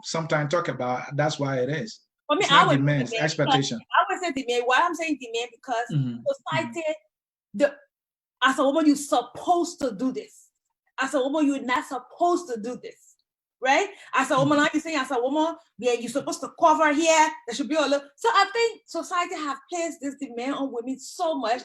sometimes talk about. That's why it is. I mean, it's not demand, expectation. I would say demand. Why I'm saying demand because society, as a woman, you're supposed to do this. As a woman, you're not supposed to do this. Right? As a woman, you're saying as a woman, you're supposed to cover here. There should be a little. So I think society have placed this demand on women so much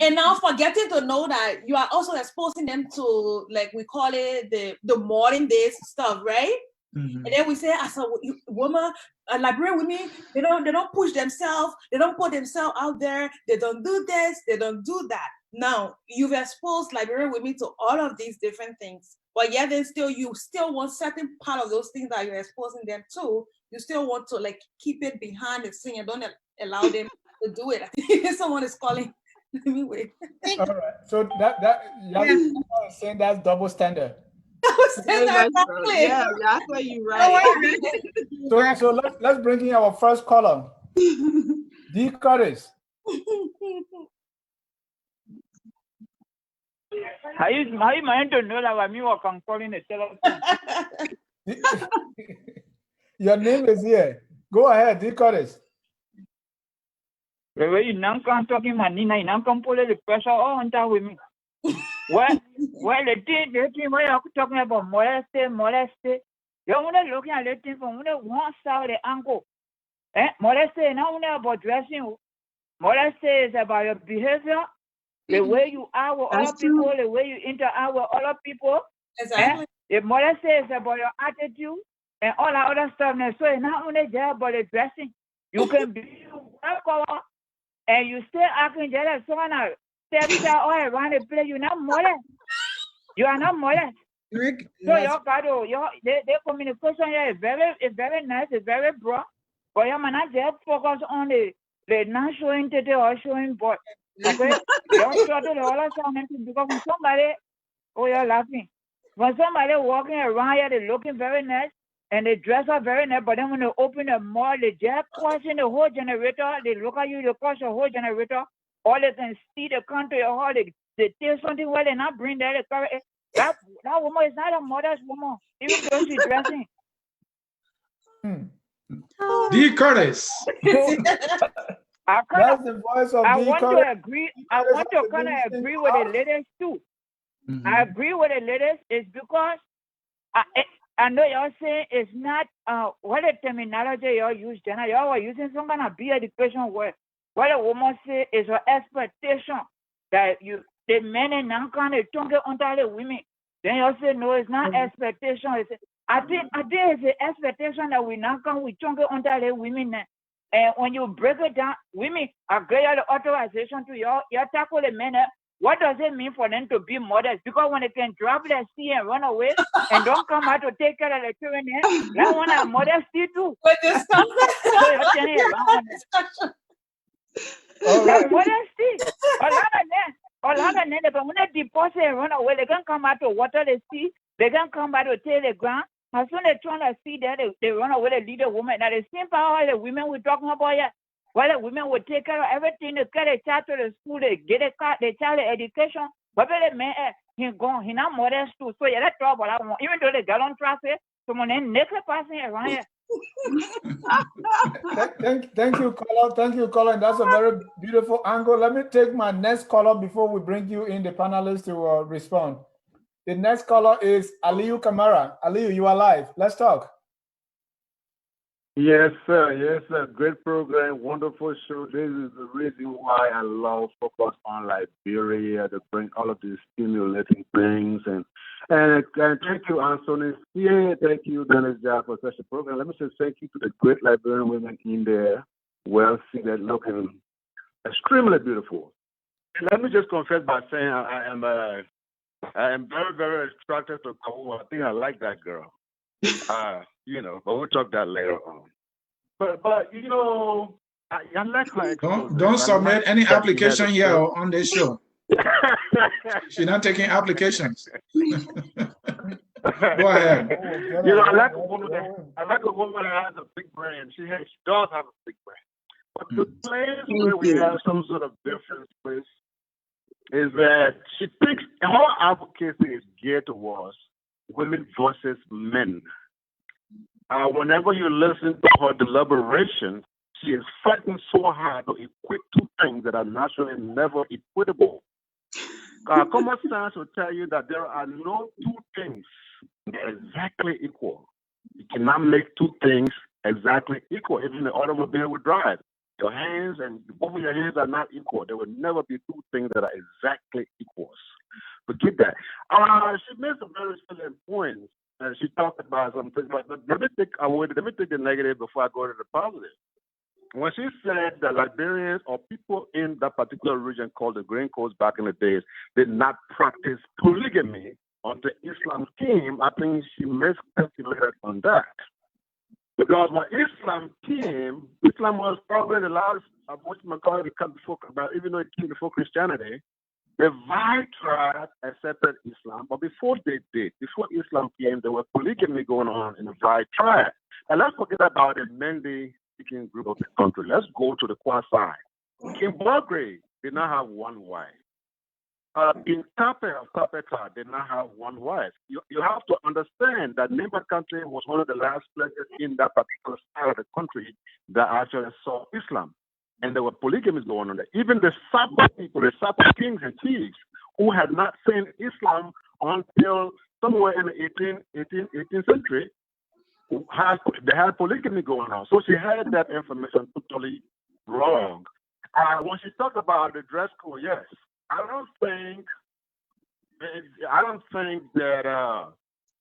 and now forgetting to know that you are also exposing them to, like we call it, the modern days stuff, right? And then we say as a woman, Liberian women, they don't push themselves, they don't put themselves out there, they don't do this, they don't do that. Now you've exposed Liberian women to all of these different things, but yet then you still want certain part of those things that you're exposing them to. You still want to keep it behind the scene and don't allow them to do it. I think someone is calling. Let me wait. All right. So Yassah is saying that's double standard. Yeah, Yassah, you're right. So let's bring in our first caller. D. Curtis. How you meant to know that me or can call in a telephone? Your name is here. Go ahead, D. Curtis. The way you now come talking, man, you now come pull the pressure on top with me. Well, the thing where you're talking about modesty. You want to look at the thing from one side of the angle. Modesty is not only about dressing. Modesty is about your behavior, the way you are with other people, the way you interact with other people. Exactly. If modesty is about your attitude and all that other stuff, so it's not only just about the dressing. You can be well covered and you still acting just like someone else. Step all around the place. You're not modest. You are not modest. Rick, So your the communication here is very nice, it's very broad. But you not just focus on the not showing today or showing boy. Okay? You're sure to all of something because when somebody, oh, you're laughing. When somebody walking around here, they're looking very nice and they dress up very nice, but then when they open the mall, they just question the whole generator, they look at you, they question the whole generator, all they can see the country, or they take something where they not bring that. That woman is not a modest woman, even though she's dressing. D. Curtis. So, That's the voice of I D. want Curtis. to agree. I want to kind of agree with the ladies too. I agree with the ladies. It's because I know y'all saying it's not what the terminology y'all use, Jenna. Y'all were using some kind of education word. What a woman say is an expectation that the men and non kind of don't get under the women. Then y'all say no, it's not expectation. I think it's the expectation that we not come we don't get under the women. And when you break it down, women agree the authorization to y'all tackle the men. What does it mean for them to be modest? Because when they can drop their sea and run away and don't come out to take care of the children, they want to have modesty too. But this stuff. So you're telling it wrong. That's modesty. A lot of them, but when they deposit and run away, they can come out to water the sea. They can come out to till the ground. As soon as they try to see that, they run away, they lead the woman. Now, the same power the women we're talking about here. Well, the women will take care of everything. They carry the child to the school, they get the child education. But the man, he's gone. He's not modest too. So, yeah, that's trouble. Even though the gallon traffic, someone then naked passing around here. Thank you, caller. Thank you, caller. That's a very beautiful angle. Let me take my next caller before we bring you in, the panelists, to respond. The next caller is Aliyu Kamara. Aliyu, you are live. Let's talk. Yes, sir. Yes, sir. Great program. Wonderful show. This is the reason why I love Focus on Liberia, to bring all of these stimulating things. And thank you, Anthony. Yeah, thank you, Dennis Jack, for such a program. Let me say thank you to the great Liberian women in there, well seated, looking extremely beautiful. And let me just confess by saying I am very, very attracted to Kawu. I think I like that girl. But we'll talk that later on. But I like her. Don't submit any application here on this show. She's not taking applications. Go ahead. I like a woman that has a big brain. She does have a big brain. But the place where we have some sort of difference is that she thinks her advocacy is geared towards women versus men. Whenever you listen to her deliberation, she is fighting so hard to equate two things that are naturally never equitable. Common sense will tell you that there are no two things that are exactly equal. You cannot make two things exactly equal. Even the automobile will drive. Your hands and both of your hands are not equal. There will never be two things that are exactly equals. Forget that. She made some very salient points. She talked about something, but let me take the negative before I go to the positive. When she said that Liberians or people in that particular region called the Green Coast back in the days did not practice polygamy until Islam came, I think she miscalculated on that. Because when Islam came, Islam was probably the last of what you call it to come before, even though it came before Christianity. The Vai tribe accepted Islam, but before Islam came, there was polygamy going on in the Vai tribe. And let's forget about the Mende-speaking group of the country. Let's go to the Kwa side. King Belgrade did not have one wife. In Kappa did not have one wife. You have to understand that Nimba country was one of the last places in that particular side of the country that actually saw Islam. And there were polygamies going on there. Even the Saba people, the Saba kings and chiefs, who had not seen Islam until somewhere in the 18th century, they had polygamy going on. So she had that information totally wrong. When she talked about the dress code, yes, I don't think that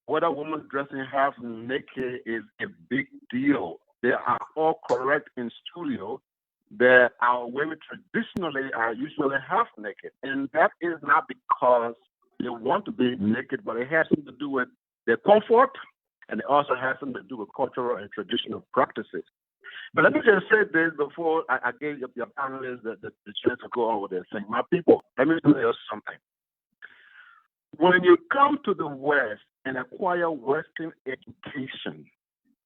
whether women dressing half naked is a big deal. They are all correct in studio that our women traditionally are usually half naked. And that is not because they want to be naked, but it has something to do with their comfort, and it also has something to do with cultural and traditional practices. But let me just say this before I gave your panelists the chance to go on with their thing. My people, let me tell you something. When you come to the West and acquire Western education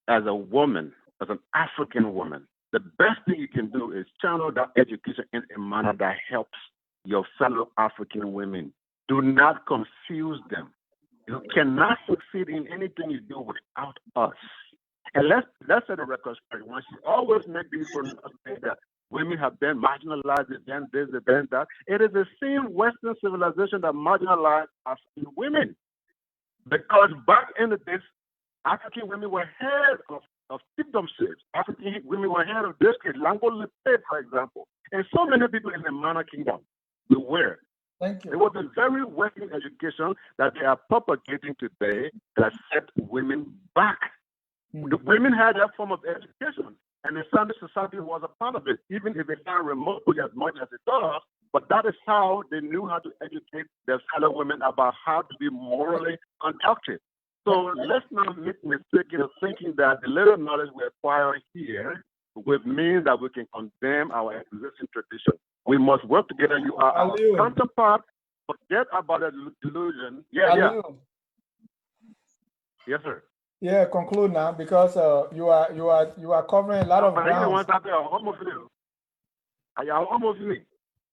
as a woman, as an African woman, the best thing you can do is channel that education in a manner that helps your fellow African women. Do not confuse them. You cannot succeed in anything you do without us. And let's set a record straight. Once you always make these pronouncements that women have been marginalized, they've been this, they've been that. It is the same Western civilization that marginalized African women. Because back in the days, African women were head of chiefdomships. African women were head of districts, Lango Lepe, for example. And so many people in the Mana Kingdom were. Thank you. It was a very Western education that they are propagating today that set women back. The women had that form of education, and the Sunday society was a part of it, even if it not remotely as much as it does. But that is how they knew how to educate their fellow women about how to be morally conducted. So let's not make the mistake of thinking that the little knowledge we acquire here would mean that we can condemn our existing tradition. We must work together. You are our counterpart. Forget about the delusion. Yeah. Yes, sir. Yeah, conclude now, because you are covering a lot of ground.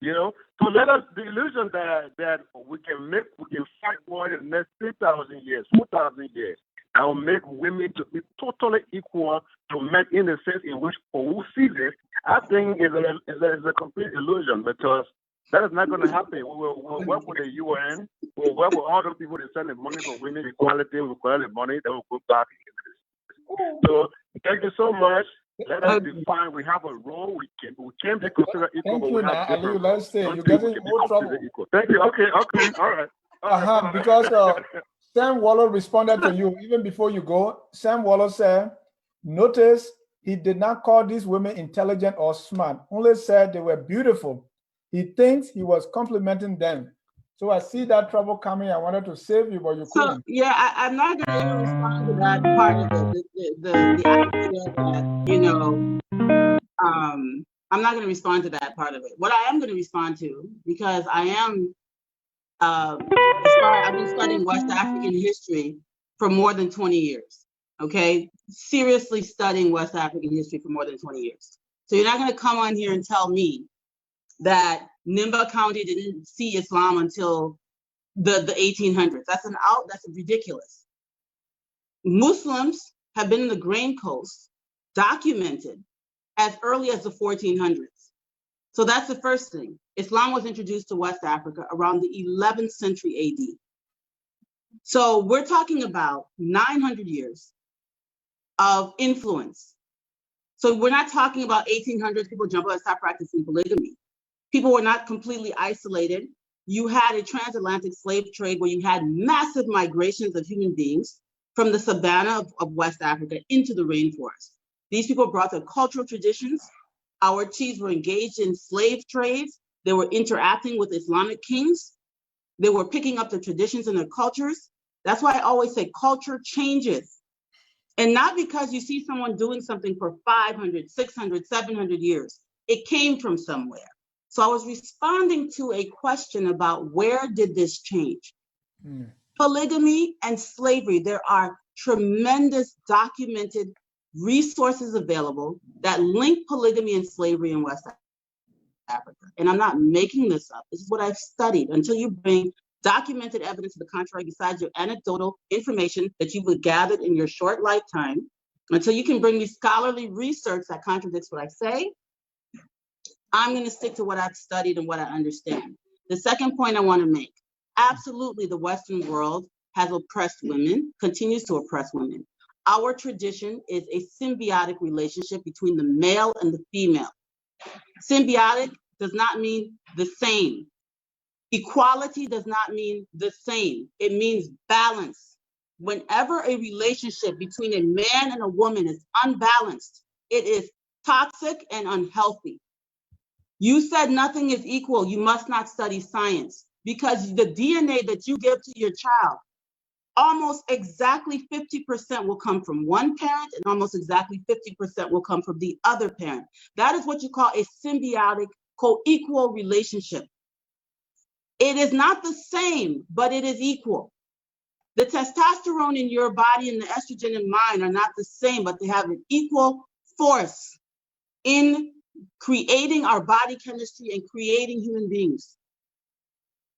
You know, so let us the illusion that we can fight war in the next 3,000 years, 4,000 years, and will make women to be totally equal to men in the sense in which who sees it, I think is a complete illusion, because that is not going to happen. We'll work with the UN. We'll work with all those people that send the money for women equality. We'll collect the money. Then we'll go back. So thank you so much. Let us define. We have a role. We can be considered equal. Thank you, now, Ali. Let's say you're getting more trouble. Thank you. Okay. All right. Because Sam Waller responded to you even before you go. Sam Waller said, "Notice he did not call these women intelligent or smart. Only said they were beautiful. He thinks he was complimenting them." So I see that trouble coming. I wanted to save you, but you couldn't. Yeah, I'm not going to respond to that part of it. The idea that, you know, I'm not going to respond to that part of it. What I am going to respond to, because I am, I've been studying West African history for more than 20 years. Okay, seriously studying West African history for more than 20 years. So you're not going to come on here and tell me that Nimba County didn't see Islam until the 1800s. That's ridiculous. Muslims have been in the Grain Coast documented as early as the 1400s. So that's the first thing. Islam was introduced to West Africa around the 11th century AD. So we're talking about 900 years of influence. So we're not talking about 1800s, people jump up and stop practicing polygamy. People were not completely isolated. You had a transatlantic slave trade where you had massive migrations of human beings from the savanna of West Africa into the rainforest. These people brought their cultural traditions. Our chiefs were engaged in slave trades. They were interacting with Islamic kings. They were picking up their traditions and their cultures. That's why I always say culture changes. And not because you see someone doing something for 500, 600, 700 years. It came from somewhere. So I was responding to a question about where did this change? Polygamy and slavery, there are tremendous documented resources available that link polygamy and slavery in West Africa. And I'm not making this up. This is what I've studied. Until you bring documented evidence to the contrary, besides your anecdotal information that you've gathered in your short lifetime, until you can bring me scholarly research that contradicts what I say, I'm going to stick to what I've studied and what I understand. The second point I want to make, absolutely the Western world has oppressed women, continues to oppress women. Our tradition is a symbiotic relationship between the male and the female. Symbiotic does not mean the same. Equality does not mean the same. It means balance. whenever a relationship between a man and a woman is unbalanced, it is toxic and unhealthy. You said nothing is equal. You must not study science, because the DNA that you give to your child, almost exactly 50% will come from one parent and almost exactly 50% will come from the other parent. That is what you call a symbiotic, co-equal relationship. It is not the same, but it is equal. The testosterone in your body and the estrogen in mine are not the same, but they have an equal force in creating our body chemistry and creating human beings.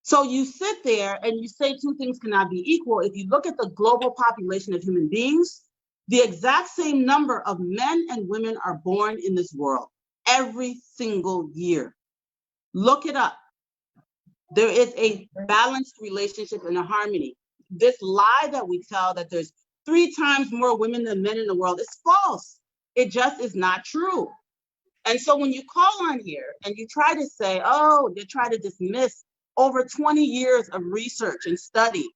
So you sit there and you say two things cannot be equal. If you look at the global population of human beings, the exact same number of men and women are born in this world every single year. Look it up. There is a balanced relationship and a harmony. This lie that we tell that there's 3 times more women than men in the world is false. It just is not true. And so when you call on here and you try to say, oh, they try to dismiss over 20 years of research and study,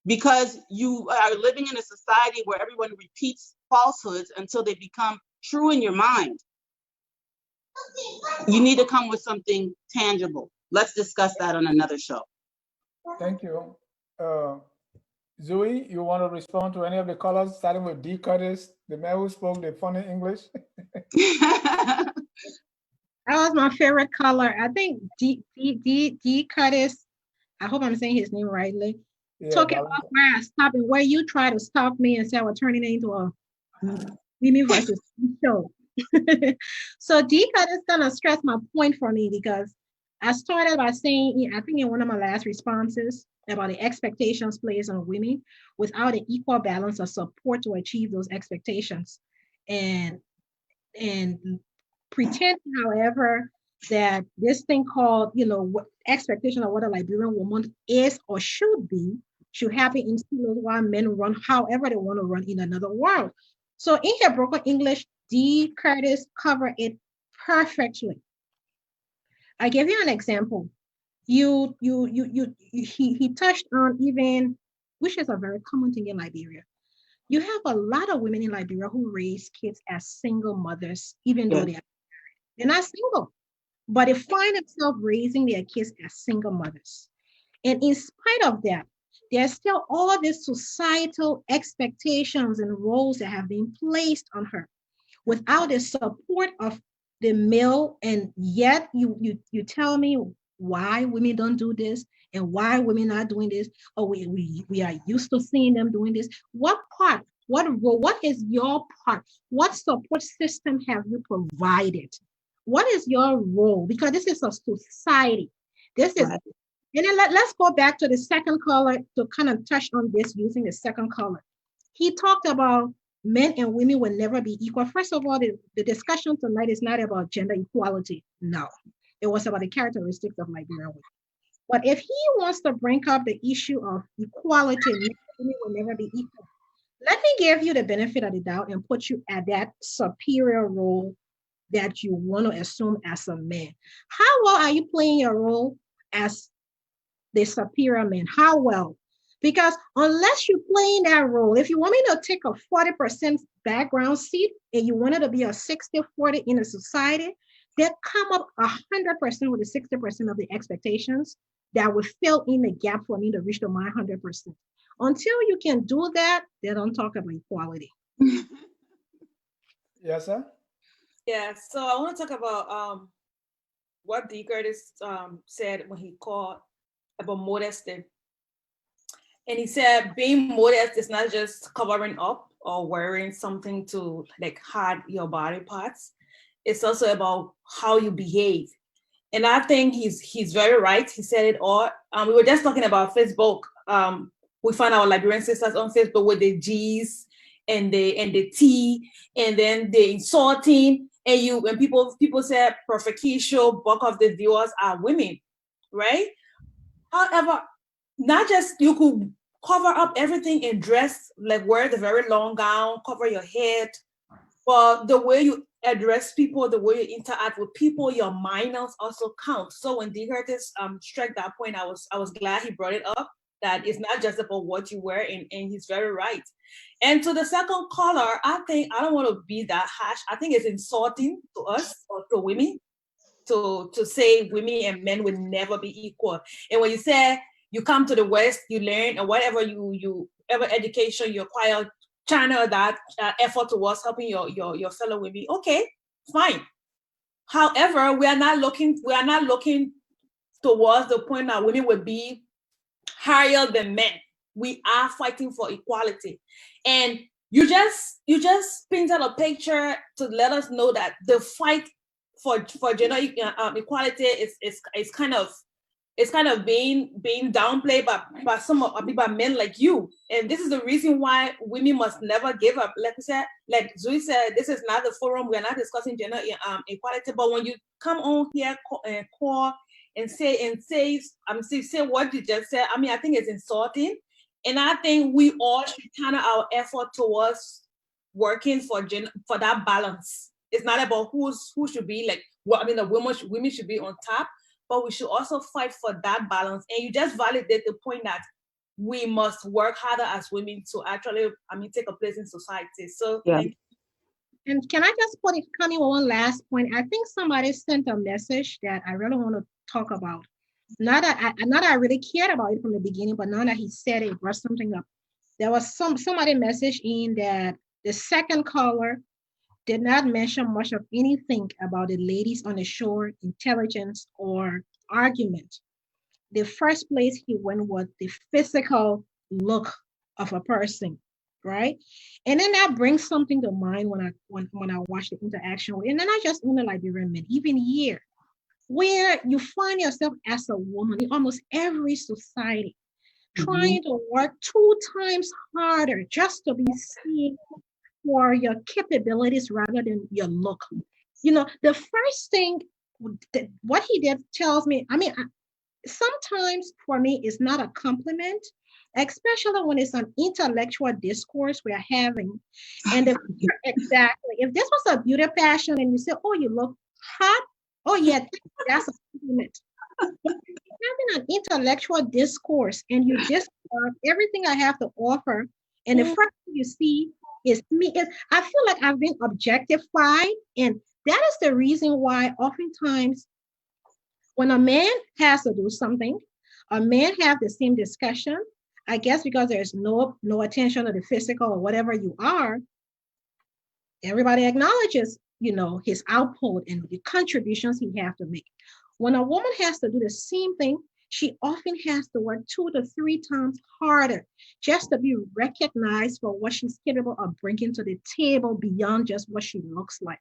because you are living in a society where everyone repeats falsehoods until they become true in your mind, you need to come with something tangible. Let's discuss that on another show. Thank you. Zoe, you want to respond to any of the callers, starting with D. Curtis, the man who spoke the funny English? That was my favorite caller. I think D. Curtis, I hope I'm saying his name rightly, talking about where I stopped and where you try to stop me and say I was turning it into a women versus show. So D. Curtis kind of stressed my point for me, because I started by saying, I think in one of my last responses, about the expectations placed on women without an equal balance of support to achieve those expectations. And pretend, however, that this thing called, what expectation of what a Liberian woman is or should be, should happen in silos while men run however they want to run in another world. So in her broken English, D. Curtis covered it perfectly. I give you an example. He touched on, even, which is a very common thing in Liberia. You have a lot of women in Liberia who raise kids as single mothers, even though they're not single, but they find themselves raising their kids as single mothers. And in spite of that, there's still all these societal expectations and roles that have been placed on her without the support of the male. And yet you tell me why women don't do this and why women are doing this, or we are used to seeing them doing this. What part, what role, what is your part? What support system have you provided? What is your role? Because this is a society. This is, and then let's go back to the second caller to kind of touch on this using the second caller. He talked about men and women will never be equal. First of all, the discussion tonight is not about gender equality. No. It was about the characteristics of Liberian women. But if he wants to bring up the issue of equality, women will never be equal. Let me give you the benefit of the doubt and put you at that superior role that you want to assume as a man. How well are you playing your role as the superior man? How well? Because unless you're playing that role, if you want me to take a 40% background seat and you want it to be a 60-40 in a society, then come up 100% with the 60% of the expectations that will fill in the gap for me to reach to my 100%. Until you can do that, they don't talk about equality. Yes, sir? Yeah, so I want to talk about what D. Curtis said when he called about modesty. And he said being modest is not just covering up or wearing something to like hide your body parts. It's also about how you behave. And I think he's very right. He said it all. We were just talking about Facebook. We find our Liberian sisters on Facebook with the G's and the T, and then the insulting. And when people say perfect show, bulk of the viewers are women, right? However, not just you could cover up everything and dress, like wear the very long gown, cover your head, but the way you address people, the way you interact with people, your manners also count. So when D. Curtis struck that point, I was glad he brought it up. that it's not just about what you wear, and he's very right. And to the second caller, I don't want to be that harsh. I think it's insulting to us or to women to say women and men will never be equal. And when you say you come to the West, you learn, or whatever whatever education you acquire, channel that effort towards helping your fellow women. Okay, fine. However, we are not looking towards the point that women will be higher than men. We are fighting for equality. And you just painted a picture to let us know that the fight for gender equality is kind of being downplayed by men like you. And this is the reason why women must never give up. Like I said, like Zoe said, this is not the forum. We're not discussing gender equality. But when you come on here and call and say what you just said, I mean, I think it's insulting. And I think we all should channel our effort towards working for that balance. It's not about who should be like. Well, I mean, the women should be on top, but we should also fight for that balance. And you just validate the point that we must work harder as women to actually, take a place in society. So, yeah. And can I just come in with one last point? I think somebody sent a message that I really want to talk about. Not that I really cared about it from the beginning, but now that he said it, brought something up. There was somebody message in that the second caller did not mention much of anything about the ladies on the shore, intelligence or argument. The first place he went was the physical look of a person, right? And then that brings something to mind when I watch the interaction with, and then I just only Liberian men, even here, where you find yourself as a woman in almost every society, trying to work 2 times harder just to be seen for your capabilities rather than your look. The first thing, what he did tells me, sometimes for me, it's not a compliment, especially when it's an intellectual discourse we're having. And exactly, if this was a beauty pageant and you say, oh, you look hot, oh yeah, that's a compliment. Having an intellectual discourse and you just everything I have to offer, and the first thing you see is me. I feel like I've been objectified, and that is the reason why oftentimes when a man has to do something, a man have the same discussion, I guess because there's no attention to the physical or whatever you are, everybody acknowledges, his output and the contributions he has to make. When a woman has to do the same thing, she often has to work 2 to 3 times harder just to be recognized for what she's capable of bringing to the table beyond just what she looks like.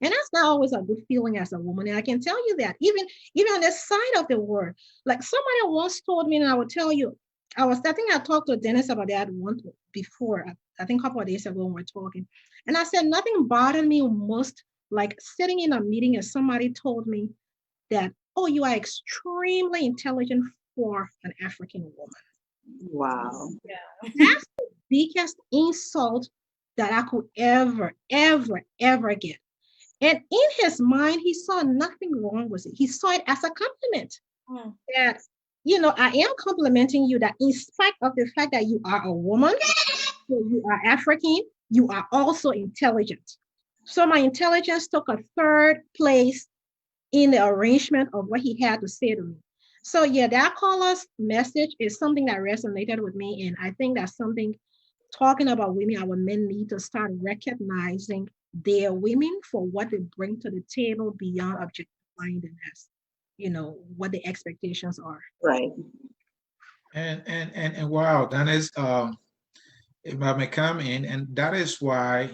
And that's not always a good feeling as a woman. And I can tell you that even on this side of the world, like somebody once told me, and I will tell you, I think I talked to Dennis about that once before, I think a couple of days ago when we were talking. And I said, nothing bothered me most like sitting in a meeting and somebody told me that, oh, you are extremely intelligent for an African woman. Wow. Yeah. That's the biggest insult that I could ever get. And in his mind, he saw nothing wrong with it. He saw it as a compliment. That, I am complimenting you that in spite of the fact that you are a woman, you are African, you are also intelligent. So my intelligence took a 3rd place in the arrangement of what he had to say to me. So yeah, that caller's message is something that resonated with me. And I think that's something, talking about women, our men need to start recognizing their women for what they bring to the table beyond objectifying them as, what the expectations are. Right. And wow, that is, if I may come in, and that is why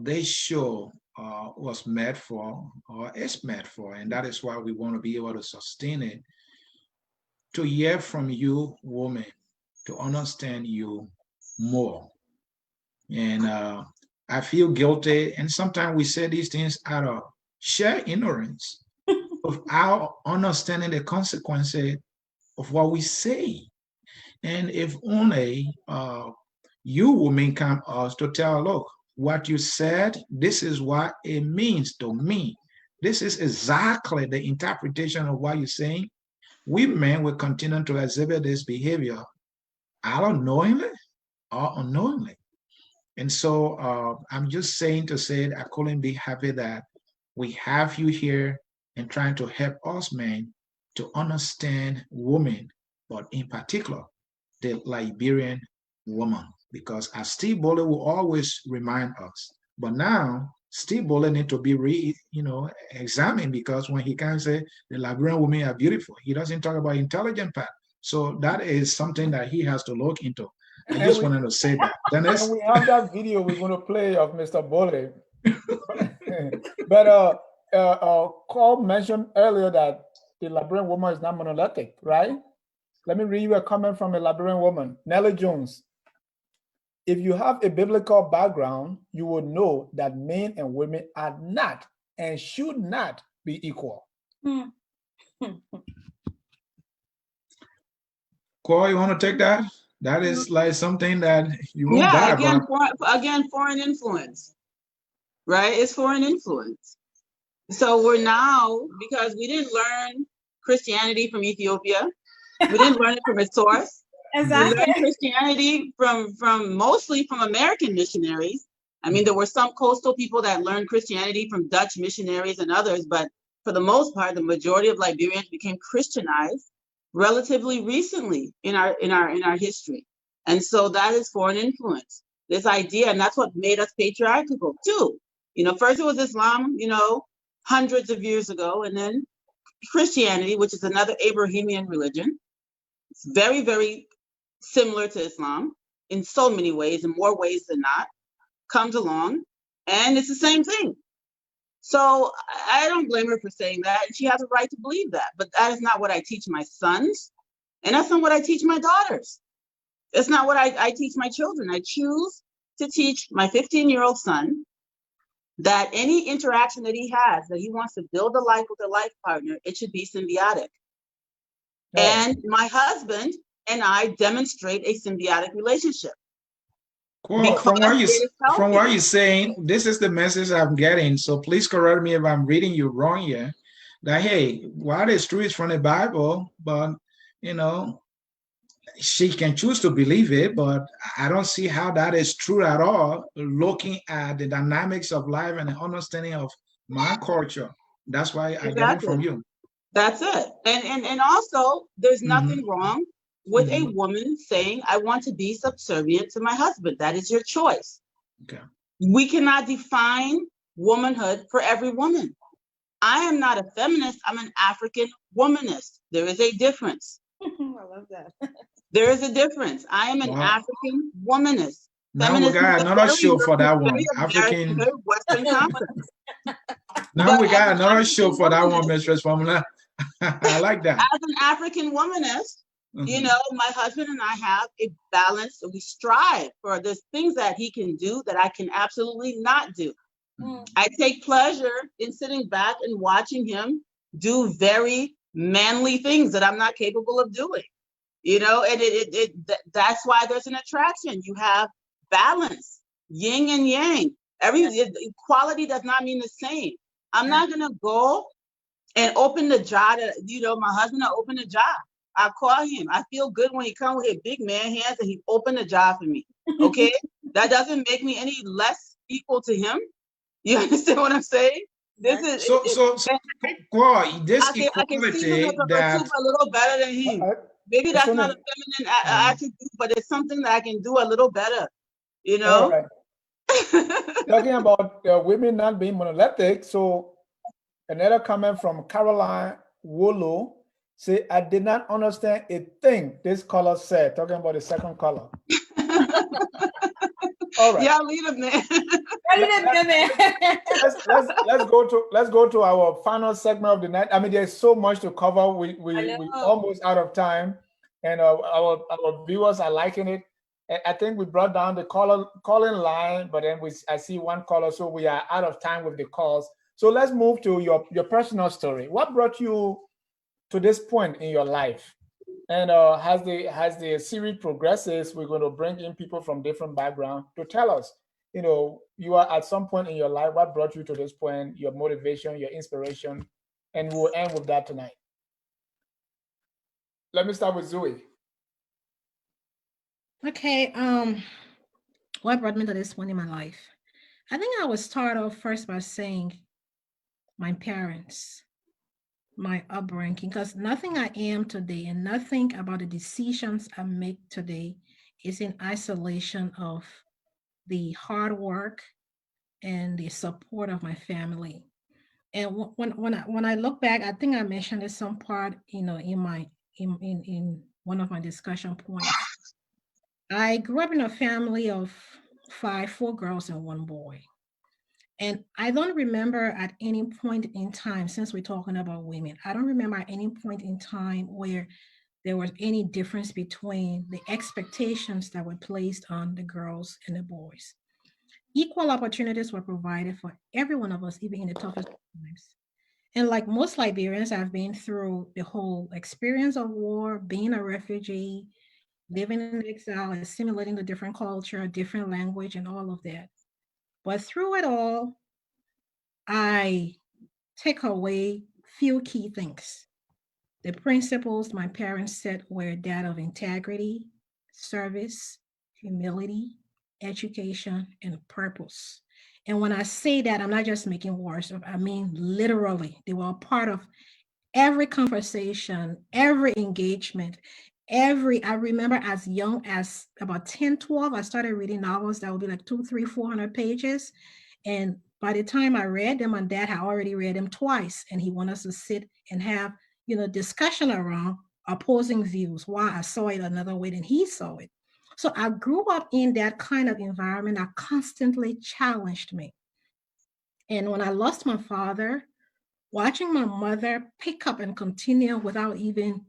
this show was made for, or is made for, and that is why we want to be able to sustain it, to hear from you women, to understand you more. And I feel guilty, and sometimes we say these things out of sheer ignorance of our understanding the consequences of what we say. And if only you women come us to tell, look, what you said, this is what it means to me. This is exactly the interpretation of what you're saying. women will continue to exhibit this behavior either knowingly or unknowingly. And so I'm just saying to say I couldn't be happy that we have you here and trying to help us men to understand women, but in particular, the Liberian woman. Because as Steve Bowley will always remind us, but now Steve Bowley need to be examined, because when he can say the Liberian women are beautiful, he doesn't talk about intelligent part. So that is something that he has to look into. I just wanted to say that. Dennis? And we have that video we're going to play of Mr. Bowley. But Carl mentioned earlier that the Liberian woman is not monolithic, right? Let me read you a comment from a Liberian woman, Nellie Jones. If you have a biblical background, you will know that men and women are not and should not be equal. Cole, you want to take that? That is like something that you won't die about. Again, foreign influence, right? It's foreign influence. So we're now, because we didn't learn Christianity from Ethiopia, we didn't learn it from its source. Exactly. We learned Christianity from mostly from American missionaries. I mean, there were some coastal people that learned Christianity from Dutch missionaries and others, but for the most part, the majority of Liberians became Christianized relatively recently in our history. And so that is foreign influence. This idea, and that's what made us patriarchal too. First it was Islam, hundreds of years ago, and then Christianity, which is another Abrahamian religion. It's very, very similar to Islam in so many ways, in more ways than not, comes along, and it's the same thing. So I don't blame her for saying that, and she has a right to believe that, but that is not what I teach my sons, and that's not what I teach my daughters. It's not what I teach my children. I choose to teach my 15-year-old son that any interaction that he has, that he wants to build a life with a life partner, it should be symbiotic. And my husband and I demonstrate a symbiotic relationship. Well, from what you're saying, this is the message I'm getting. So please correct me if I'm reading you wrong here. That, hey, what is true is from the Bible, but, she can choose to believe it, but I don't see how that is true at all, looking at the dynamics of life and the understanding of my culture. That's why I get it from you. That's it. And also, there's nothing wrong with a woman saying, I want to be subservient to my husband. That is your choice. Okay. We cannot define womanhood for every woman. I am not a feminist. I'm an African womanist. There is a difference. I love that. There is a difference. I am an African womanist. Now we got another show for that one. African Western conference. Now we got another show for that one, Mistress Formula. I like that. As an African womanist, my husband and I have a balance. We strive for there's things that he can do that I can absolutely not do. I take pleasure in sitting back and watching him do very manly things that I'm not capable of doing. And that's why there's an attraction. You have balance, yin and yang. Equality does not mean the same. I'm not gonna go and open the jar to, my husband will open the jar. I call him. I feel good when he comes with his big man hands and he opened the jar for me. Okay? That doesn't make me any less equal to him. You understand what I'm saying? This is this equality I can see him a little better than him. Maybe that's not a feminine attribute, but it's something that I can do a little better. All right. Talking about women not being monolithic, so another comment from Caroline Wolo say, I did not understand a thing this color said, talking about the second color. All right. Yeah, lead him there. Let's go to our final segment of the night. I mean, there's so much to cover. We almost out of time, and our viewers are liking it. And I think we brought down the calling line, but then I see one caller, so we are out of time with the calls. So let's move to your personal story. What brought you to this point in your life? And as the series progresses, we're going to bring in people from different backgrounds to tell us, you are at some point in your life, what brought you to this point, your motivation, your inspiration, and we'll end with that tonight. Let me start with Zoe. Okay, what brought me to this point in my life? I think I would start off first by saying my parents, my upbringing, because nothing I am today and nothing about the decisions I make today is in isolation of the hard work and the support of my family. And when I look back, I think I mentioned it some part, in in one of my discussion points. I grew up in a family of four girls and one boy. And I don't remember at any point in time, since we're talking about women, I don't remember at any point in time where there was any difference between the expectations that were placed on the girls and the boys. Equal opportunities were provided for every one of us, even in the toughest times. And like most Liberians, I've been through the whole experience of war, being a refugee, living in exile, assimilating the different culture, different language, and all of that. But through it all, I take away few key things. The principles my parents set were that of integrity, service, humility, education, and purpose. And when I say that, I'm not just making words up, I mean literally. They were a part of every conversation, every engagement, I remember as young as about 10, 12, I started reading novels that would be like 200, 300, 400 pages. And by the time I read them, my dad had already read them twice. And he wanted us to sit and have, discussion around opposing views, why I saw it another way than he saw it. So I grew up in that kind of environment that constantly challenged me. And when I lost my father, watching my mother pick up and continue without even,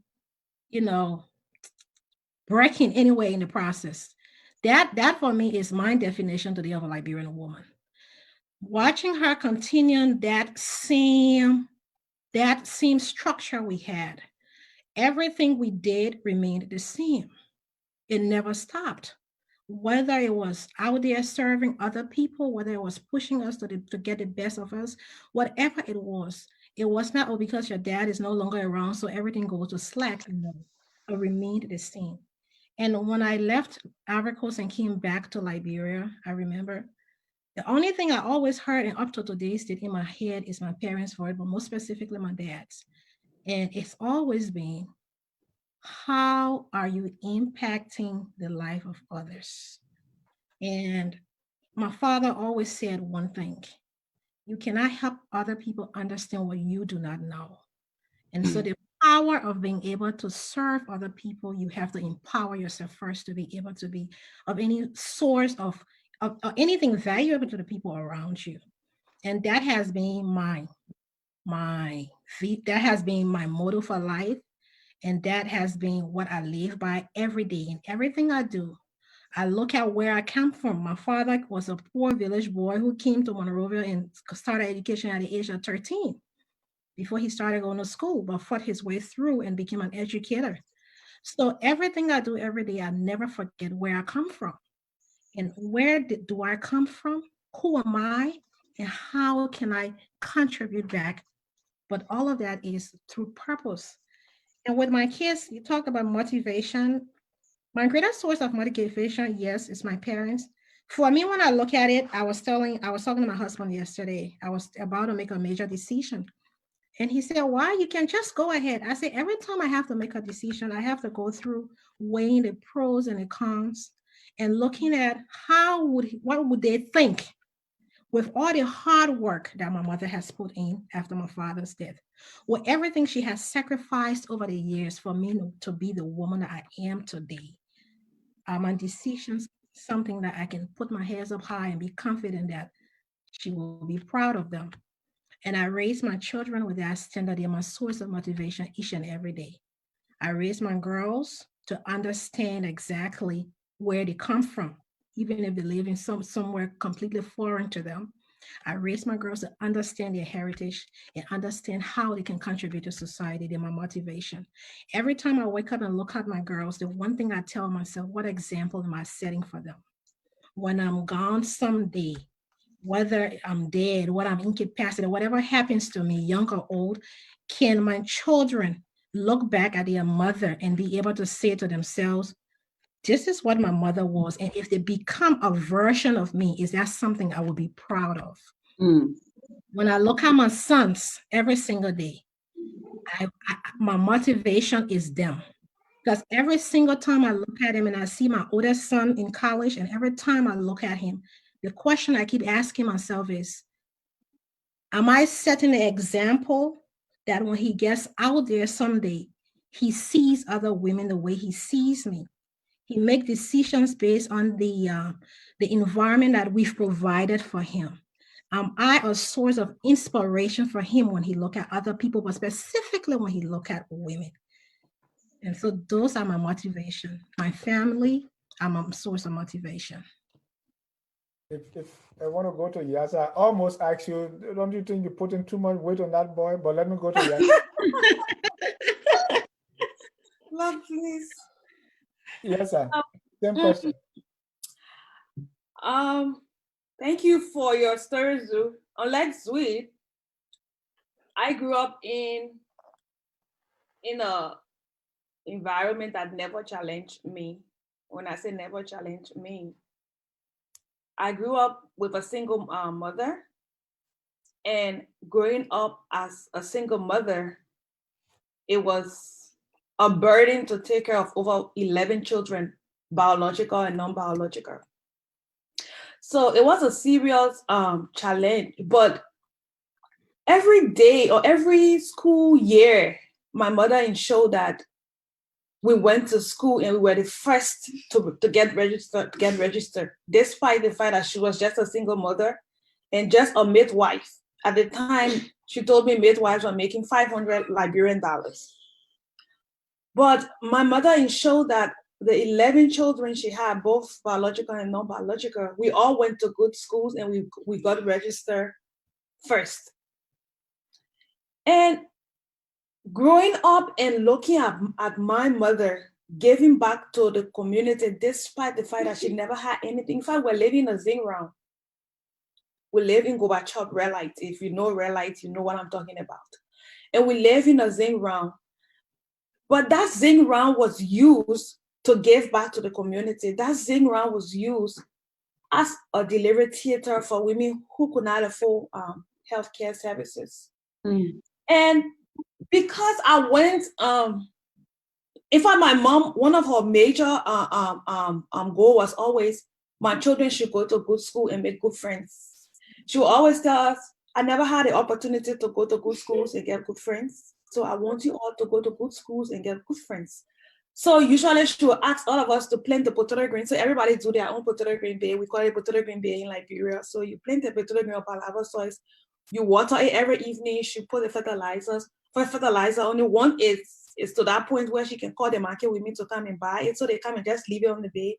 breaking anyway in the process. That for me is my definition today of a Liberian woman. Watching her continuing that same structure we had, everything we did remained the same. It never stopped. Whether it was out there serving other people, whether it was pushing us to get the best of us, whatever it was not, oh, because your dad is no longer around, so everything goes to slack. No, it remained the same. And when I left Ivory Coast and came back to Liberia, I remember the only thing I always heard, and up to today still in my head, is my parents' voice, but most specifically my dad's. And it's always been, how are you impacting the life of others? And my father always said one thing: you cannot help other people understand what you do not know. And so the power of being able to serve other people, you have to empower yourself first to be able to be of any source of anything valuable to the people around you. And that has been my motto for life. And that has been what I live by every day. In everything I do, I look at where I come from. My father was a poor village boy who came to Monrovia and started education at the age of 13 before he started going to school, but fought his way through and became an educator. So everything I do every day, I never forget where I come from. And where do I come from? Who am I? And how can I contribute back? But all of that is through purpose. And with my kids, you talk about motivation. My greatest source of motivation, yes, is my parents. For me, when I look at it, I was talking to my husband yesterday. I was about to make a major decision. And he said, why? You can just go ahead. I said, every time I have to make a decision, I have to go through weighing the pros and the cons and looking at what would they think with all the hard work that my mother has put in after my father's death, with everything she has sacrificed over the years for me to be the woman that I am today. My decisions, something that I can put my heads up high and be confident that she will be proud of them. And I raise my children with that standard. They're my source of motivation each and every day. I raise my girls to understand exactly where they come from, even if they live in somewhere completely foreign to them. I raise my girls to understand their heritage and understand how they can contribute to society. They're my motivation. Every time I wake up and look at my girls, the one thing I tell myself, what example am I setting for them? When I'm gone someday, whether I'm dead, whether I'm incapacitated, whatever happens to me, young or old, can my children look back at their mother and be able to say to themselves, this is what my mother was. And if they become a version of me, is that something I would be proud of? When I look at my sons every single day, my motivation is them. Because every single time I look at him and I see my oldest son in college, and every time I look at him, the question I keep asking myself is, am I setting an example that when he gets out there someday, he sees other women the way he sees me? He makes decisions based on the environment that we've provided for him. Am I a source of inspiration for him when he look at other people, but specifically when he look at women? And so those are my motivation. My family, I'm a source of motivation. If I want to go to Yassah, I almost ask you, don't you think you're putting too much weight on that boy? But let me go to Yassah. Lord, please. Yassah, same question. Thank you for your story, Zoo. Unlike Zoo, I grew up in a environment that never challenged me. When I say never challenged me, I grew up with a single mother, and growing up as a single mother, it was a burden to take care of over 11 children, biological and non-biological. So it was a serious challenge, but every day or every school year, my mother ensured that we went to school and we were the first to get registered, despite the fact that she was just a single mother and just a midwife. At the time, she told me midwives were making $500 Liberian. But my mother ensured that the 11 children she had, both biological and non-biological, we all went to good schools and we got registered first. And growing up and looking at my mother giving back to the community, despite the fact that she never had anything. In fact, we're living in a zing round. We live in Gorbachev Red Light. If you know Red Light, you know what I'm talking about. And we live in a zing round. But that zing round was used to give back to the community. That zing round was used as a delivery theater for women who could not afford healthcare services. And because I went, in fact, my mom, one of her major goal was always my children should go to good school and make good friends. She would always tell us, I never had the opportunity to go to good schools and get good friends. So I want you all to go to good schools and get good friends. So usually she will ask all of us to plant the potato green. So everybody do their own potato green bay. We call it potato green bay in Liberia. So you plant the potato green up lava soils. You water it every evening. She put the fertilizers. For fertilizer, only one is to that point where she can call the market with me to come and buy it. So they come and just leave it on the bay.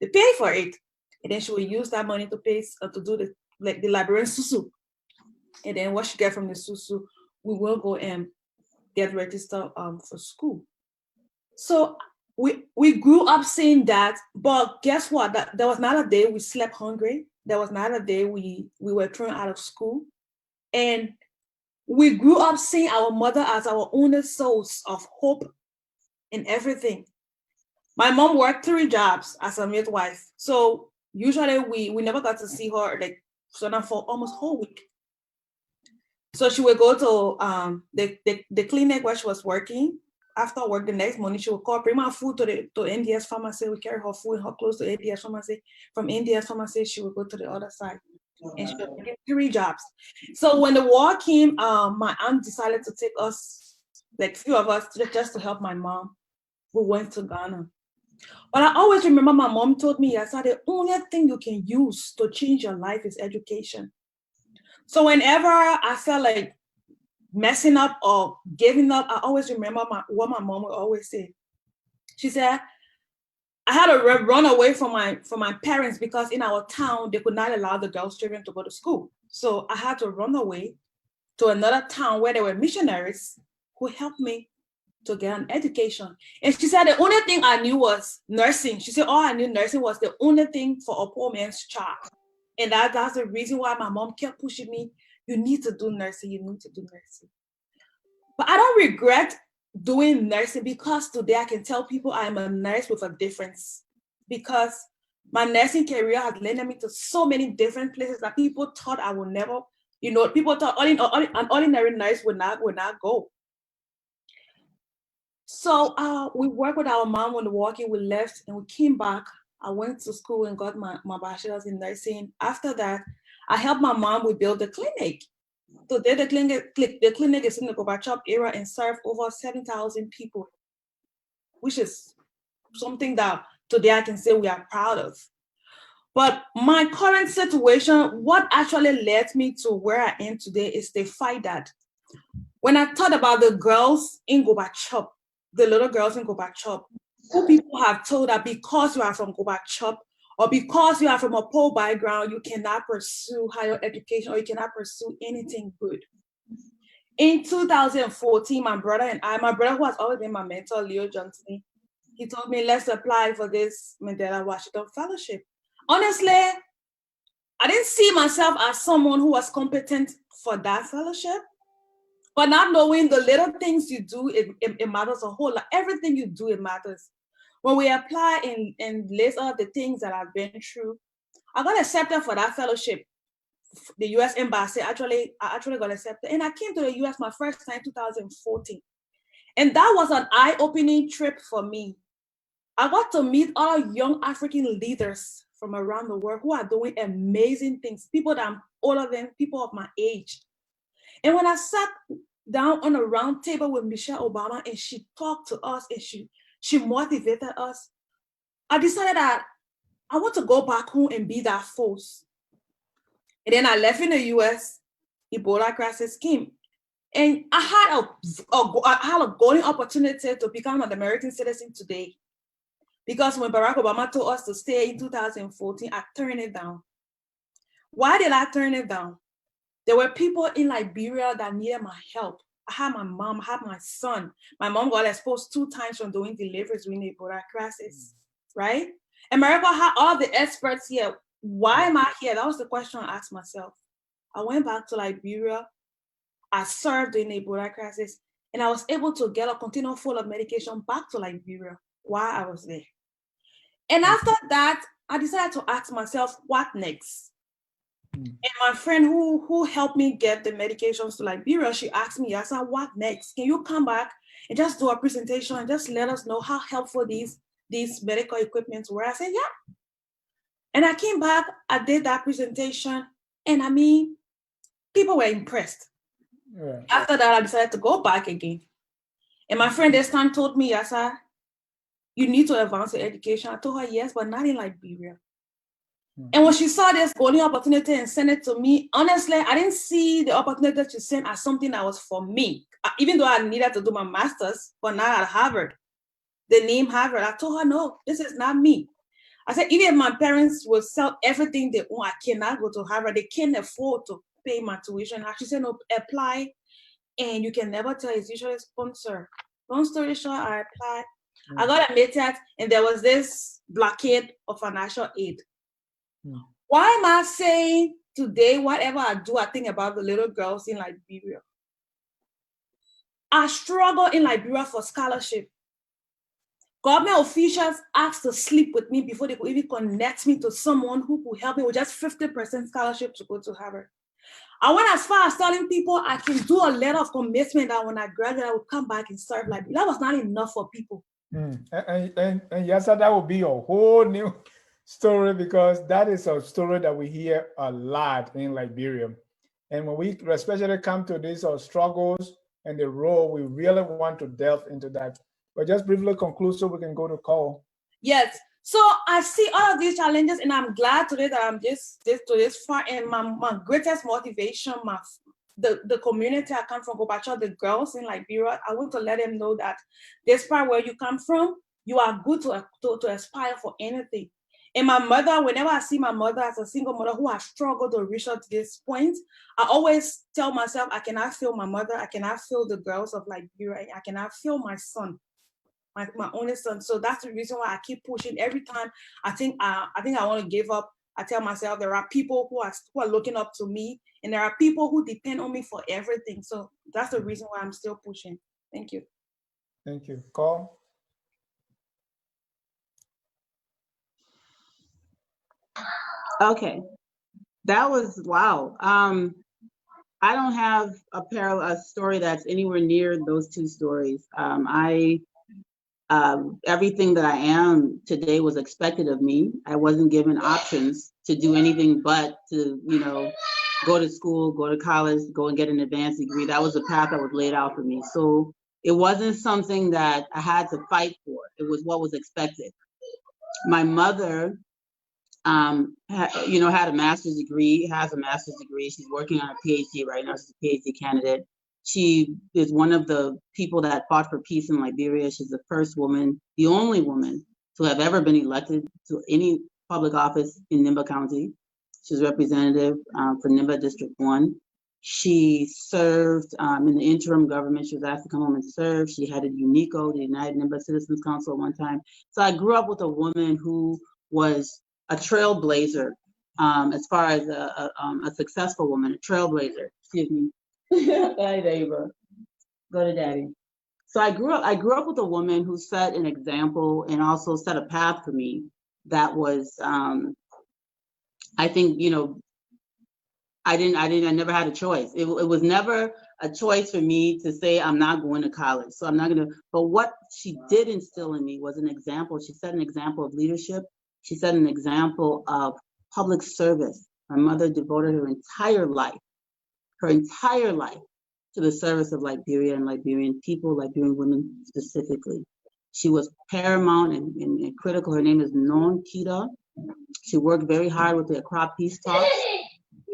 They pay for it. And then she will use that money to pay to do the Liberian susu. And then what she get from the susu, we will go and get registered for school. So we grew up seeing that, but guess what? There was not a day we slept hungry. There was not a day we were thrown out of school. And we grew up seeing our mother as our only source of hope in everything. My mom worked 3 jobs as a midwife. So usually we never got to see her for almost a whole week. So she would go to the clinic where she was working. After work the next morning, she would call, bring my food to NDS pharmacy. We carry her food and her clothes to NDS pharmacy. From NDS pharmacy, she would go to the other side. And she was working 3 jobs. So when the war came, my aunt decided to take us, few of us, just to help my mom. We went to Ghana. But I always remember my mom told me, Yassah, the only thing you can use to change your life is education. So whenever I felt like messing up or giving up, I always remember what my mom would always say. She said, I had to run away from my parents because in our town, they could not allow the girls' children to go to school. So I had to run away to another town where there were missionaries who helped me to get an education. And she said, the only thing I knew was nursing. She said, all I knew nursing was the only thing for a poor man's child. And that's the reason why my mom kept pushing me. You need to do nursing. You need to do nursing. But I don't regret doing nursing, because today I can tell people I'm a nurse with a difference, because my nursing career has led me to so many different places that people thought I would never, people thought an ordinary nurse would not go. So we worked with our mom when walking, we left and we came back. I went to school and got my bachelor's in nursing. After that, I helped my mom, we built the clinic. Today, the clinic is in the Gorbachev era and served over 7,000 people, which is something that today I can say we are proud of. But my current situation, what actually led me to where I am today is the fact that when I thought about the girls in Gorbachev, the little girls in Gorbachev, who people have told that because you are from Gorbachev or because you are from a poor background, you cannot pursue higher education or you cannot pursue anything good. In 2014, my brother who has always been my mentor, Leo Johnson, he told me, let's apply for this Mandela Washington Fellowship. Honestly, I didn't see myself as someone who was competent for that fellowship, but not knowing the little things you do, it matters a whole lot. Everything you do, it matters. When we apply and list all the things that I've been through, I got accepted for that fellowship. The U.S. Embassy, I actually got accepted. And I came to the U.S. my first time, 2014. And that was an eye-opening trip for me. I got to meet all young African leaders from around the world who are doing amazing things, people that I'm older than, people of my age. And when I sat down on a round table with Michelle Obama and she talked to us and she motivated us, I decided that I want to go back home and be that force. And then I left in the US, Ebola crisis came. And I had a golden opportunity to become an American citizen today. Because when Barack Obama told us to stay in 2014, I turned it down. Why did I turn it down? There were people in Liberia that needed my help. I had my mom, I had my son. My mom got exposed 2 times from doing deliveries during the Ebola crisis, right? America had all the experts here. Why am I here? That was the question I asked myself. I went back to Liberia. I served during the Ebola crisis, and I was able to get a container full of medication back to Liberia while I was there. And after that, I decided to ask myself, what next? And my friend who helped me get the medications to Liberia, she asked me, Yassah, what next? Can you come back and just do a presentation and just let us know how helpful these medical equipments were? I said, yeah. And I came back, I did that presentation, and I mean, people were impressed. Yeah. After that, I decided to go back again. And my friend this time told me, Yassah, you need to advance your education. I told her, yes, but not in Liberia. And when she saw this golden opportunity and sent it to me, honestly, I didn't see the opportunity to send as something that was for me. Even though I needed to do my master's, but not at Harvard. The name Harvard, I told her, no, this is not me. I said, even if my parents will sell everything they own, I cannot go to Harvard. They can't afford to pay my tuition. She said, no, apply, and you can never tell. It's usually sponsored. Long story short, I applied. I got admitted, and there was this blockade of financial aid. Why am I saying today, whatever I do, I think about the little girls in Liberia? I struggle in Liberia for scholarship. Government officials asked to sleep with me before they could even connect me to someone who could help me with just 50% scholarship to go to Harvard. I went as far as telling people I can do a letter of commitment that when I graduate, I will come back and serve Liberia. That was not enough for people. And Yassah, that will be a whole new story, because that is a story that we hear a lot in Liberia. And when we especially come to these struggles and the role, we really want to delve into that. But just briefly conclude so we can go to call. Yes. So I see all of these challenges, and I'm glad today that I'm this far. And my greatest motivation, the community I come from, Gorbachev, the girls in Liberia, I want to let them know that despite where you come from, you are good to aspire for anything. And my mother, whenever I see my mother as a single mother who has struggled to reach out to this point, I always tell myself, I cannot feel my mother, I cannot feel the girls of Liberia, I cannot feel my son, my only son. So that's the reason why I keep pushing. Every time I think I want to give up, I tell myself there are people who are looking up to me, and there are people who depend on me for everything. So that's the reason why I'm still pushing. Thank you. Thank you. Call. Okay, that was wow. I don't have a story that's anywhere near those two stories. Everything that I am today was expected of me. I wasn't given options to do anything but to, go to school, go to college, go and get an advanced degree. That was the path that was laid out for me. So it wasn't something that I had to fight for. It was what was expected. My mother, had a master's degree, has a master's degree. She's working on a PhD right now. She's a PhD candidate. She is one of the people that fought for peace in Liberia. She's the first woman, the only woman to have ever been elected to any public office in Nimba County. She's representative for Nimba District 1. She served in the interim government. She was asked to come home and serve. She headed UNICO, the United Nimba Citizens Council, at one time. So I grew up with a woman who was a trailblazer, as far as a successful woman, a trailblazer. Excuse me. Hey, there you go. Go to daddy. So I grew up with a woman who set an example and also set a path for me that was, I think, I never had a choice. It was never a choice for me to say, I'm not going to college. So I'm not going to, but what she did instill in me was an example. She set an example of leadership. She set an example of public service. My mother devoted her entire life to the service of Liberia and Liberian people, Liberian women specifically. She was paramount and critical. Her name is Non Kita. She worked very hard with the Accra Peace Talks.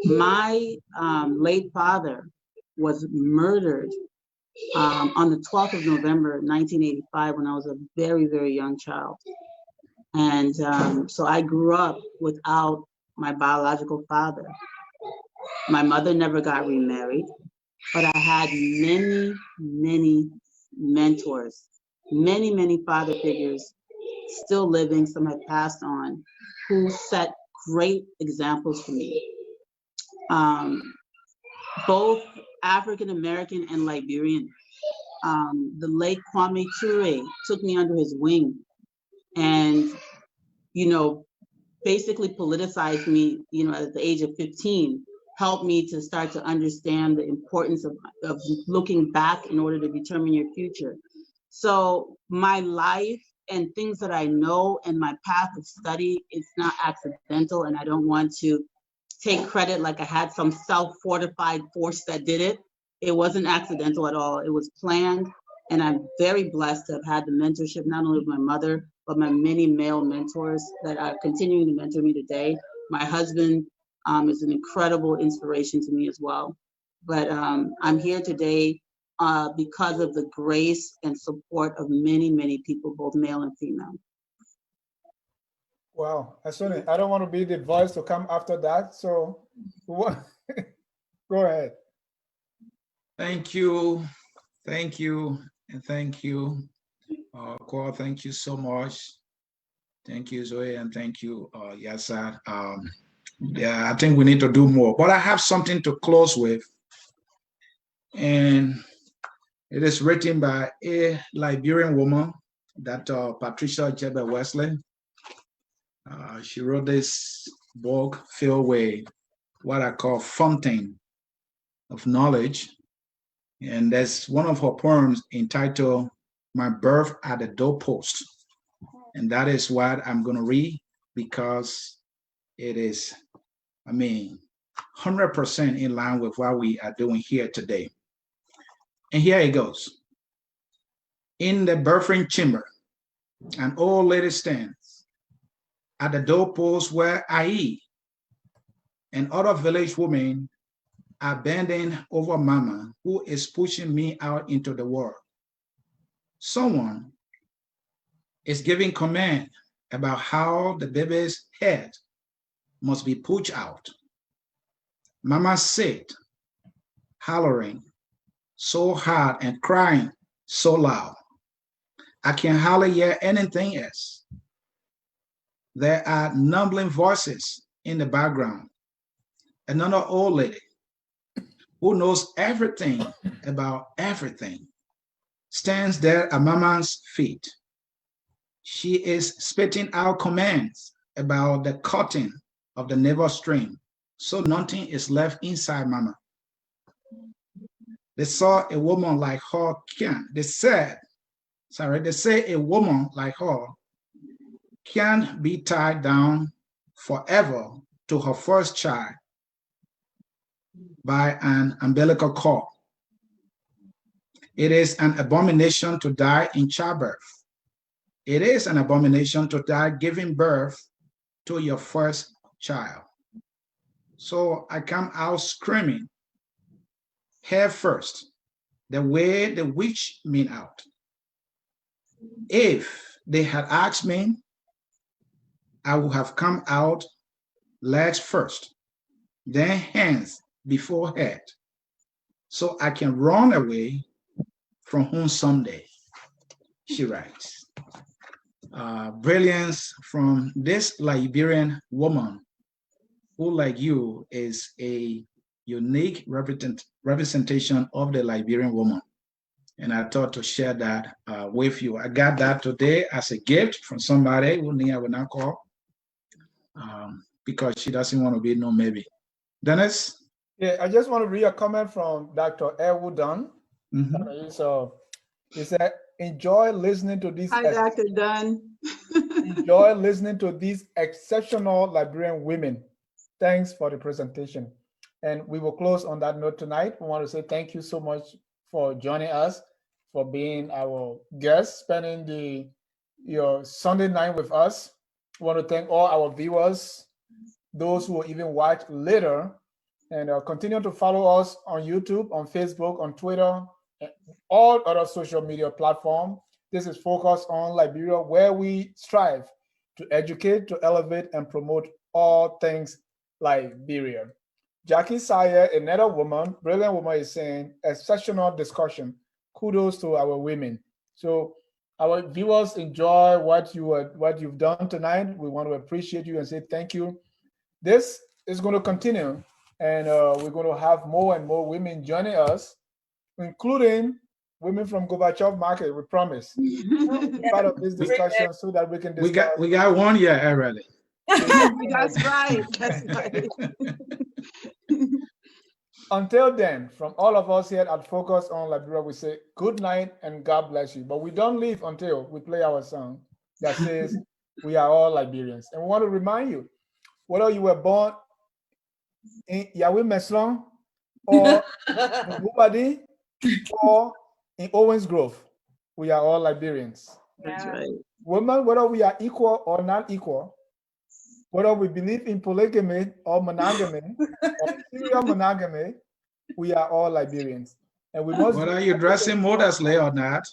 My late father was murdered on the 12th of November, 1985, when I was a very, very young child. And so I grew up without my biological father. My mother never got remarried, but I had many, many mentors, many, many father figures still living, some have passed on, who set great examples for me. Both African American and Liberian. The late Kwame Ture took me under his wing and, basically politicized me, at the age of 15, helped me to start to understand the importance of looking back in order to determine your future. So my life and things that I know and my path of study, it's not accidental, and I don't want to take credit like I had some self-fortified force that did it. It wasn't accidental at all. It was planned, and I'm very blessed to have had the mentorship, not only of my mother, but my many male mentors that are continuing to mentor me today. My husband is an incredible inspiration to me as well. But I'm here today because of the grace and support of many, many people, both male and female. Wow, Asuni, I don't want to be the voice to come after that, so go ahead. Thank you, and thank you. Cole, thank you so much. Thank you, Zoe, and thank you, Yassah. Yeah, I think we need to do more, but I have something to close with, and it is written by a Liberian woman, that Patricia Jebe Wesley. She wrote this book filled with what I call fountain of knowledge, and that's one of her poems entitled "My Birth at the Doorpost," and that is what I'm going to read because it is, 100% in line with what we are doing here today. And here it goes. In the birthing chamber, an old lady stands at the doorpost where I and other village women are bending over Mama, who is pushing me out into the world. Someone is giving command about how the baby's head must be pushed out. Mama said, hollering so hard and crying so loud, I can hardly hear anything else. There are numbling voices in the background. Another old lady who knows everything about everything stands there at Mama's feet. She is spitting out commands about the cutting of the navel string, so nothing is left inside Mama. They saw a woman like her they say a woman like her can't be tied down forever to her first child by an umbilical cord. It is an abomination to die in childbirth. It is an abomination to die giving birth to your first child. So I come out screaming, head first, the way the witch mean out. If they had asked me, I would have come out legs first, then hands before head, so I can run away from home someday, she writes. Brilliance from this Liberian woman who, like you, is a unique representation of the Liberian woman. And I thought to share that with you. I got that today as a gift from somebody who Neal will not call because she doesn't want to be no maybe. Dennis? Yeah, I just want to read a comment from Dr. Elwood Dunn. So he said, enjoy listening to these. Hi, Dr. Dunn. Enjoy listening to these exceptional Liberian women. Thanks for the presentation. And we will close on that note tonight. We want to say thank you so much for joining us, for being our guest, spending your Sunday night with us. We want to thank all our viewers, those who will even watch later, and continue to follow us on YouTube, on Facebook, on Twitter, and all other social media platforms. This is Focus on Liberia, where we strive to educate, to elevate, and promote all things Liberia. Jackie Sayer, another woman, brilliant woman, is saying, exceptional discussion. Kudos to our women. So our viewers enjoy what you've done tonight. We want to appreciate you and say thank you. This is going to continue, and we're going to have more and more women joining us, including women from Gorbachev Market. We promise. Part of this discussion so that we can discuss. We got one year already. That's right. That's right. Until then, from all of us here at Focus on Liberia, we say good night and God bless you. But we don't leave until we play our song that says we are all Liberians. And we want to remind you, whether you were born in Yahweh Meslon or in Bubadi or in Owens Grove, we are all Liberians. That's right. Women, whether we are equal or not equal, whether we believe in polygamy or monogamy, or serial monogamy, we are all Liberians. And we must. Whether you're dressing modestly or not.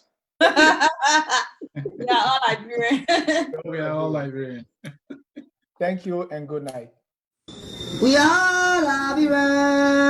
We are all Liberian. We are all Liberian. Thank you and good night. We are Liberian.